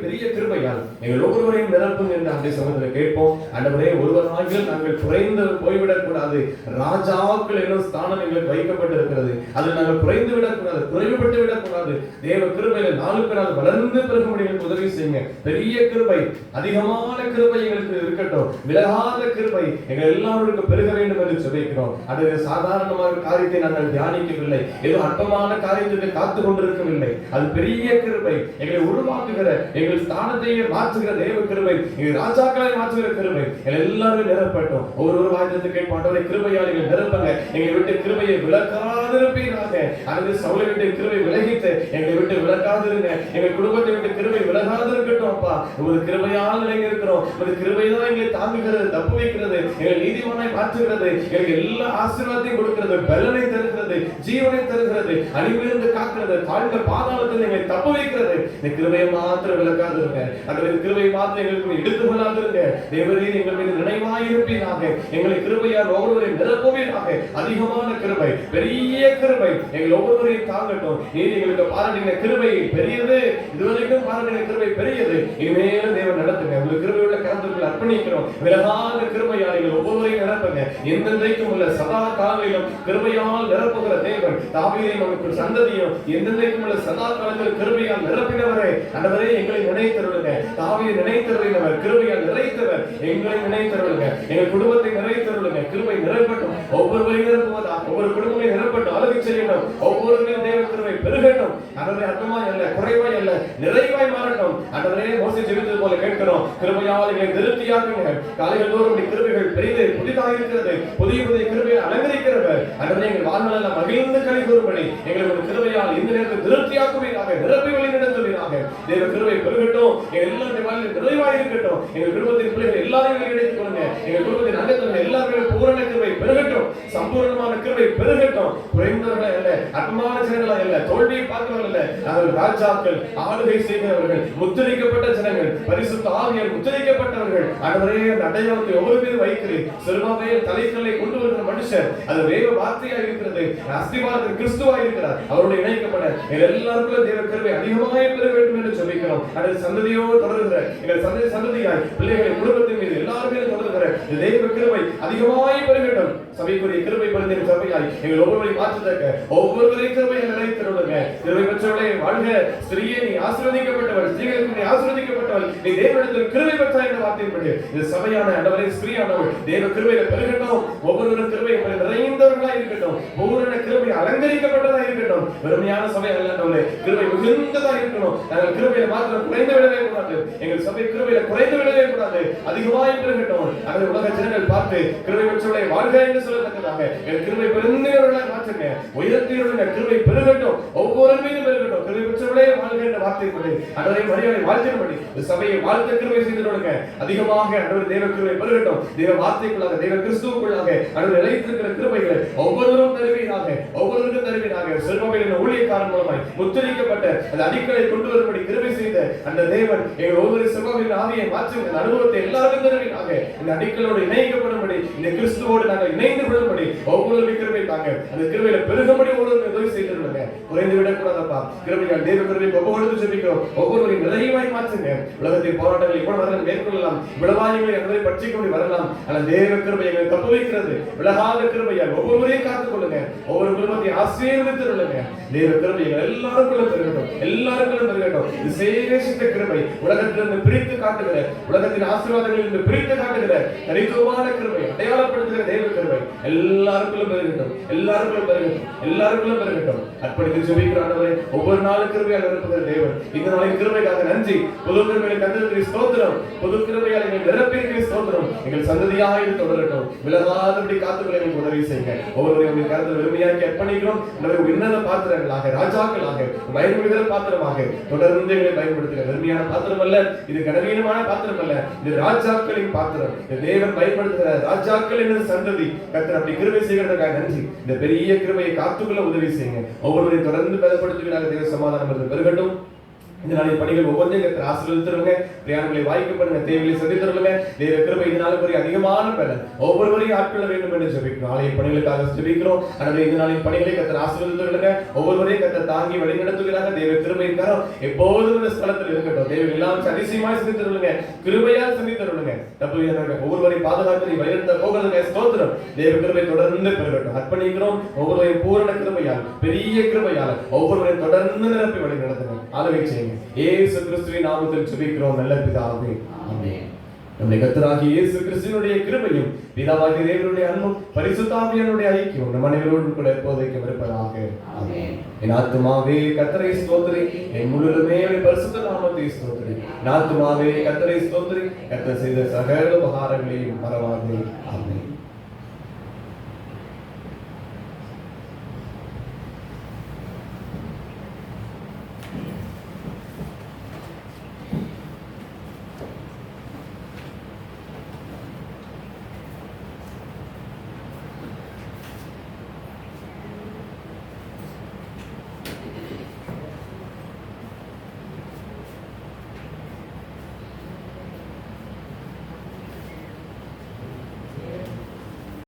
பெரிய கிருபையால் எங்கள் ஒவ்வொருவரையும் நிரப்பும் என்று அந்த சமூகத்தில் கேட்போம். ஆண்டவரே, ஒருவராகிலும் நாங்கள் குறைந்து போய்விடக் கூடாது. ராஜாக்கள் என்னும் ஸ்தானம் எங்களுக்கு வைக்கப்பட்டிருக்கிறது. அதில் நாங்கள் குறைந்து விடக்கூடாது, குறைவுபட்டு விடக்கூடாது. தேவ கிருபையில நாளுக்கு நாள் வளர்ந்து பெருகும்படி எங்களுக்கு உதவி செய்யுங்க. பெரிய கிருபை, அதிகமான கிருபை எங்களுக்கு இருக்கட்டும். விலகாத கிருபை எங்கள் எல்லாருக்கும் பெருக வேண்டும் என்று சொல்லிக்கிறோம். அது சாதாரணமான காரியத்தை நாங்கள் தியானிக்கவில்லை, ஏதோ அற்பமான காரியத்தை காத்து கொண்டிருக்கவில்லை. அது பெரிய கிருபை, எங்களை உருவாக்குகிற, எங்கள் ஸ்தானத்தையே மாற்றுகிற தேவ கிருபை, எங்கள் ராஜாக்களை மாற்றுகிற கிருபை எல்லாரும் நிரப்பட்டும். ஒவ்வொரு வாய்ந்தது கேட்பாண்டவரை கிருபையால் எங்களை நிரப்பங்க. எங்களை விட்டு கிருபையை விலக்காதிருப்பீராக. அல்லது சவுலை விட்டு கிருபை விலகித்து எங்களை விட்டு விலக்காதிருங்க. எங்கள் குடும்பத்தை விட்டு கிருபை விலகாதிருக்கட்டும். அப்பா, உமது கிருபையால் நிலைங்க இருக்கிறோம். உமது கிருபை தான் எங்களை தாங்குகிறது, தப்பு வைக்கிறது, எங்களை நீதிமானாய் மாற்றுகிறது, எங்களுக்கு எல்லா ஆசீர்வாதத்தையும் கொடுக்கிறது, பலனை தருகிறது, ஜீவனை தருகிறது, அழிவிலிருந்து காக்கிறது, தாழ்ந்த பாதாளத்தில் எங்களை தப்பு வைக்கிறது. இந்த கிருபையை மாத்திரம் விலக்காதிருங்க. அந்த கிருபையை மாத்திரம் எங்களுக்கு எடுத்துக் கொள்ளாதிருங்க. தேவரீர் எங்கள் மீது நினைவாயிருப்பீராக. எங்களை கிருபையால் ஒவ்வொருவரையும் நிரப்புவீராக. அதிகமான கிருபை, பெரிய கிருபை எங்கள் ஒவ்வொருவரையும் தாங்கட்டும். நீர் எங்களுக்கு பாராட்டின கிருபை பெரியது, இதுவரைக்கும் பாராட்டின கிருபை பெரியது. இனிமேலும் தேவன் நடத்துங்க. உங்கள் கிருபையுள்ள கரத்துக்குள் அர்ப்பணிக்கிறோம். விலகாத கிருபையால் எங்கள் ஒவ்வொருவரையும் நிரப்புங்க. எந்தெந்தைக்கும் உள்ள சதா காலையிலும் கிருபையால் நிரப்புகிற தேவன் தாவீதையும் நமக்கு சந்ததியும் எந்தெந்தைக்கும் உள்ள சதா காலத்தில் கிருபையால் நிரப்பினவரே, ஆண்டவரே எங்களை நினைத்தருளுங்க. தாவீதை நினைத்தருளினவர், கிருபையால் நிறைத்தவர். எங்களை நினைத்தருளுங்க, எங்கள் குடும்பத்தை நிறைத்தருளுங்க. கிருபை நிரப்பட்டும், ஒவ்வொருவரையும் நிரப்புவதா, ஒவ்வொரு குடும்பங்களையும் நிரப்பட்டும், அழகு செய்யட்டும். ஒவ்வொருவரையும் தேவ கிருபை பெருகட்டும். ஆண்டவரே, அர்த்தமாய் அல்ல, குறைவாய் அல்ல, நிறைவாய் மாறட்டும். ஆண்டவரே, மோசே ஜெபித்தது போல கேட்கிறோம். கிருபையால் எங்களை திருப்தியாக்குங்க. காலைகள் தோறும் கிருபைகள் பெரிது புதிதாக இருக்கிறது. புதிய புதிய கிருபையை அலங்கரிக்கிறவர். ஆண்டவரே, எங்கள் வாழ்நாள் மகிழ்ந்து களி கூறும்படி எங்களுக்கு கிருபையால் இந்த நேரத்தில் திருப்தியாக்குவீராக, நிரப்பி வழி நடத்துவீராக. தேவ கிருபை பெருகட்டும், எங்களுடைய வாழ்வில் நிறைவாய் இருக்கட்டும். எங்கள் குடும்பத்தின் பிள்ளைகள் எல்லாரையும் கிடைத்துக் கொள்ளுங்க. எங்கள் குடும்பத்தின் அங்கத்தில் எல்லாருமே பூரண கிருபை பெருகட்டும், சம்பூர்ணமான கிருபை பெருகட்டும். குறைந்தவர்களா அல்ல, அற்பமான ஜனங்களா அல்ல, தோல்வியை பார்த்தவர்கள் அல்ல, அவர்கள் ராஜாக்கள், ஆளுகை செய்கிறவர்கள், முத்திரிக்கப்பட்ட ஜனங்கள், பரிசுத்த ஆவியால் முத்திரிக்கப்பட்டவர்கள். ஆண்டவரே, அந்த அடையாளத்தை ஒவ்வொரு மீது வைக்கிறேன். சிறுபாவையில் தலைக்கல்லை கொண்டு வருகிற மனுஷர், அது வேக வார்த்தையா இருக்கிறது, அஸ்திவாரத்தில் கிறிஸ்துவா இருக்கிறார். அவருடைய இணைக்கப்பட எல்லாருக்கும் தேவ கிருபை அதிகமாக பெற வேண்டும் என்று சொல்லிக்கிறோம். அது சந்ததியோடு தொடர்கிற எங்கள் சந்ததியாய் பிள்ளைகளை குடும்பத்தின் மீது எல்லாருமே தொடர்கிற இந்த தெய்வ கிருபை அதிகமாய் பெருகட்டும். சபைக்குரிய கிருபை பெருந்தின் சபையாய் எங்கள் ஒவ்வொருவரையும் மாற்றுதற்க ஒவ்வொருவரையும் கிருபையை நிறைவேற்றுங்க. கிருபை பெற்றவளே வாழ்க. ஸ்திரீயே நீ ஆசீர்வதிக்கப்பட்டவள், ஸ்திரீகளுக்கு நீ ஆசீர்வதிக்கப்பட்டவள், நீ தேவனிடத்தில் கிருபை பெற்றாய் என்ற வார்த்தையின்படி இந்த சபையான ஆண்டவரே ஸ்திரீயானவள் தேவ கிருபையில பெருகட்டும். ஒவ்வொருவரும் கிருபை நிறைந்தவர்களாய் இருக்கட்டும். பூரண கிருபை அலங்கரிக்கப்பட்டதா இருக்கட்டும். வெறுமையான சபை அல்ல, கிருபை மிகுந்ததா இருக்கணும். நாங்கள் கிருபையில மாத்திரம் குறைந்து விடவே கூடாது. எங்கள் சபை கிருபையில குறைந்து விடவே கூடாது. அதிகமாய் பெருகட்டும். அதை உலக ஜனங்கள் பார்த்து கிருபை பெற்றவளை வாழ்க என்று சொல்லத்தக்கதாக எங்கள் கிருபை பெருந்தினவர்களாய் மாற்றுங்க. உயர்த்தியுள்ள கிருபை பெருகட்டும். ஒவ்வொரு மீதும் பெருகட்டும். கிருபை பெற்றவளே வாழ்க என்ற வார்த்தைப்படி அன்றரை மரியாதை வாழ்த்தின்படி இந்த சபையை வாழ்த்த கிருபை செய்திருக்க அதிகமாக அன்றவர் தேவ கிருபை பெருகட்டும். தேவ வார்த்தைக்குள்ளாக தேவ கிறிஸ்துவுக்குள்ளாக அன்றவர் நிலைத்திருக்கிற கிருபைகளை ஒவ்வொருவரும் தருவீராக. ஒவ்வொருவருக்கும் தருவீராக. சிறுபாவின் ஊழியக்காரன் மூலமாய் முத்திரிக்கப்பட்ட அந்த அடிக்களை கொண்டு வரும்படி கிருபை செய்த அந்த தேவன் எங்கள் ஒவ்வொரு சிறுபாவின் ஆவியை மாற்றும் இந்த அனுபவத்தை எல்லாருக்கும் தருவீராக. இந்த அடிக்களோடு இணைக்கப்படும்படி இந்த கிறிஸ்துவோடு நாங்கள் இணைந்து கொள்ளும்படி ஒவ்வொருவரும் கிருபை தாங்க. அந்த கிருபையில பெருகும்படி ஒவ்வொரு உதவி செய்திருந்தாங்க. குறைந்து விடக்கூடாதப்பா. கிருபையால் தேவ கிருபை ஒவ்வொரு ஜெபிக்கிறோம். ஒவ்வொருவரையும் நிறைவாய் மாற்றுங்க. உலகத்தின் போராட்டங்கள் இப்போ வரலாம் மேற்கொள்ளலாம். விளவாயங்களை அங்கே பற்றிக்கொண்டு வரலாம். ஆனால் தேவ கிருபை எங்களை தப்பு வைக்கிறது. விலகாத கிருபையால் ஒவ்வொருவரையும் காத்துக் கொள்ளுங்க. ஒவ்வொரு குடும்பத்தையும் ஆசீர்வதித்து கொள்ளுங்க. தேவ கிருபை எல்லாருக்குள்ள பெருகட்டும். எல்லாருக்குள்ள பெருகட்டும். விசேஷித்த கிருபை உலகத்திலிருந்து பிரித்து காட்டுகிற, உலகத்தின் ஆசீர்வாதங்களிலிருந்து பிரித்து காட்டுகிற தனித்துவமான கிருபை, அடையாளப்படுத்துகிற தேவ கிருபை எல்லாருக்குள்ள பெருகட்டும். எல்லாருக்குள்ள பெருகட்டும். எல்லாருக்குள்ள பெருகட்டும். அர்ப்பணித்து ஜெபிக்கிற ஆண்டவரே ஒவ்வொரு நாளும் கிருபையால் இருப்பது தேவன். இந்த நாளின் கிருபைக்காக நன்றி. புது கிருபையை தந்ததற்கு ஸ்தோத்திரம். புது கிருபையால் எங்கள் நிரப்பிற்கு ஸ்தோத்திரம். எங்கள் சந்ததியாக இது தொடரட்டும். விலகாதபடி காத்துக்களை எங்களுக்கு உதவி செய்யுங்க. ஒவ்வொருவரையும் உங்கள் கருத்தில் வெறுமையாக்கி அர்ப்பணிக்கிறோம். உன்னத பாத்திரங்களாக, ராஜாக்களாக, பயன்படுகிற பாத்திரமாக தொடர்ந்து எங்களை பயன்படுத்துகிற வெறுமையான பாத்திரம் அல்ல, இது கனவீனமான பாத்திரம் அல்ல, இது ராஜாக்களின் பாத்திரம். இந்த தேவன் பயன்படுத்துகிற ராஜாக்கள் என்ற சந்ததி கர்த்தர் அப்படி கிருபை செய்கிறதுக்காக நன்றி. இந்த பெரிய கிருபையை காத்துக்குள்ள உதவி செய்யுங்க. ஒவ்வொருவரையும் தொடர்ந்து பலப்படுத்துகிறாங்க. தேவ சமாதானம் பெருகட்டும். இந்த நாளின் பணிகள் ஒவ்வொன்றையும் ஆசீர்வதித்துருங்க. பிரயாணங்களை வாய்க்கப்படுங்க. தேவையை சந்தித்துருங்க. தேவ கிருபை இந்த நாளுக்கு அதிகமான பலன் ஒவ்வொருவரையும் ஆட்கொள்ள வேண்டும் என்று ஜெபிக்கிறோம். ஆலய பணிகளுக்காக ஜெபிக்கிறோம். எனவே இந்த நாளின் பணிகளை கர்த்தர் ஆசீர்வதித்துருங்க. ஒவ்வொருவரையும் கர்த்தர் தாங்கி வழி நடத்துகிறாங்க. தேவ கிருபையின் கரம் எப்போதும் இந்த ஸ்தலத்தில் இருக்கட்டும். தேவ எல்லாம் அதிசயமாய் சந்தித்துருங்க. கிருபையால் சந்தித்துருங்க. தப்பு ஒவ்வொருவரையும் பாதுகாத்து நீ வழிநடத்த போகிறதுக்கு ஸ்தோத்திரம். தேவ கிருபை தொடர்ந்து பெருகட்டும். அர்ப்பணிக்கிறோம். ஒவ்வொருவரையும் பூரண கிருபையால், பெரிய கிருபையால் ஒவ்வொருவரையும் தொடர்ந்து நிரப்பி வழி நடத்துங்க. ஆலோசனை செய்யுங்க. இயேசு கிறிஸ்துவின் நாமத்தில் ஜெபிக்கிறோம் நல்ல பிதாவே. ஆமென். நம்முடைய கர்த்தராகிய இயேசு கிறிஸ்துவினுடைய கிருபையும் பிதாவாகிய தேவனுடைய அன்பும் பரிசுத்த ஆவியானவருடைய ஐக்கியம் நம் அனைவரோடும் கூட எப்போதைக்கும் இருப்பதாக. ஆமென். என் ஆத்துமாவே கர்த்தரை ஸ்தோத்திரி. என் முழுவதுமே பரிசுத்த நாமத்தை ஸ்தோத்திரி. என் ஆத்துமாவே கர்த்தரை ஸ்தோத்திரி. கர்த்தர் செய்த சகல உபகாரங்களையும் மறவாதே. ஆமென்.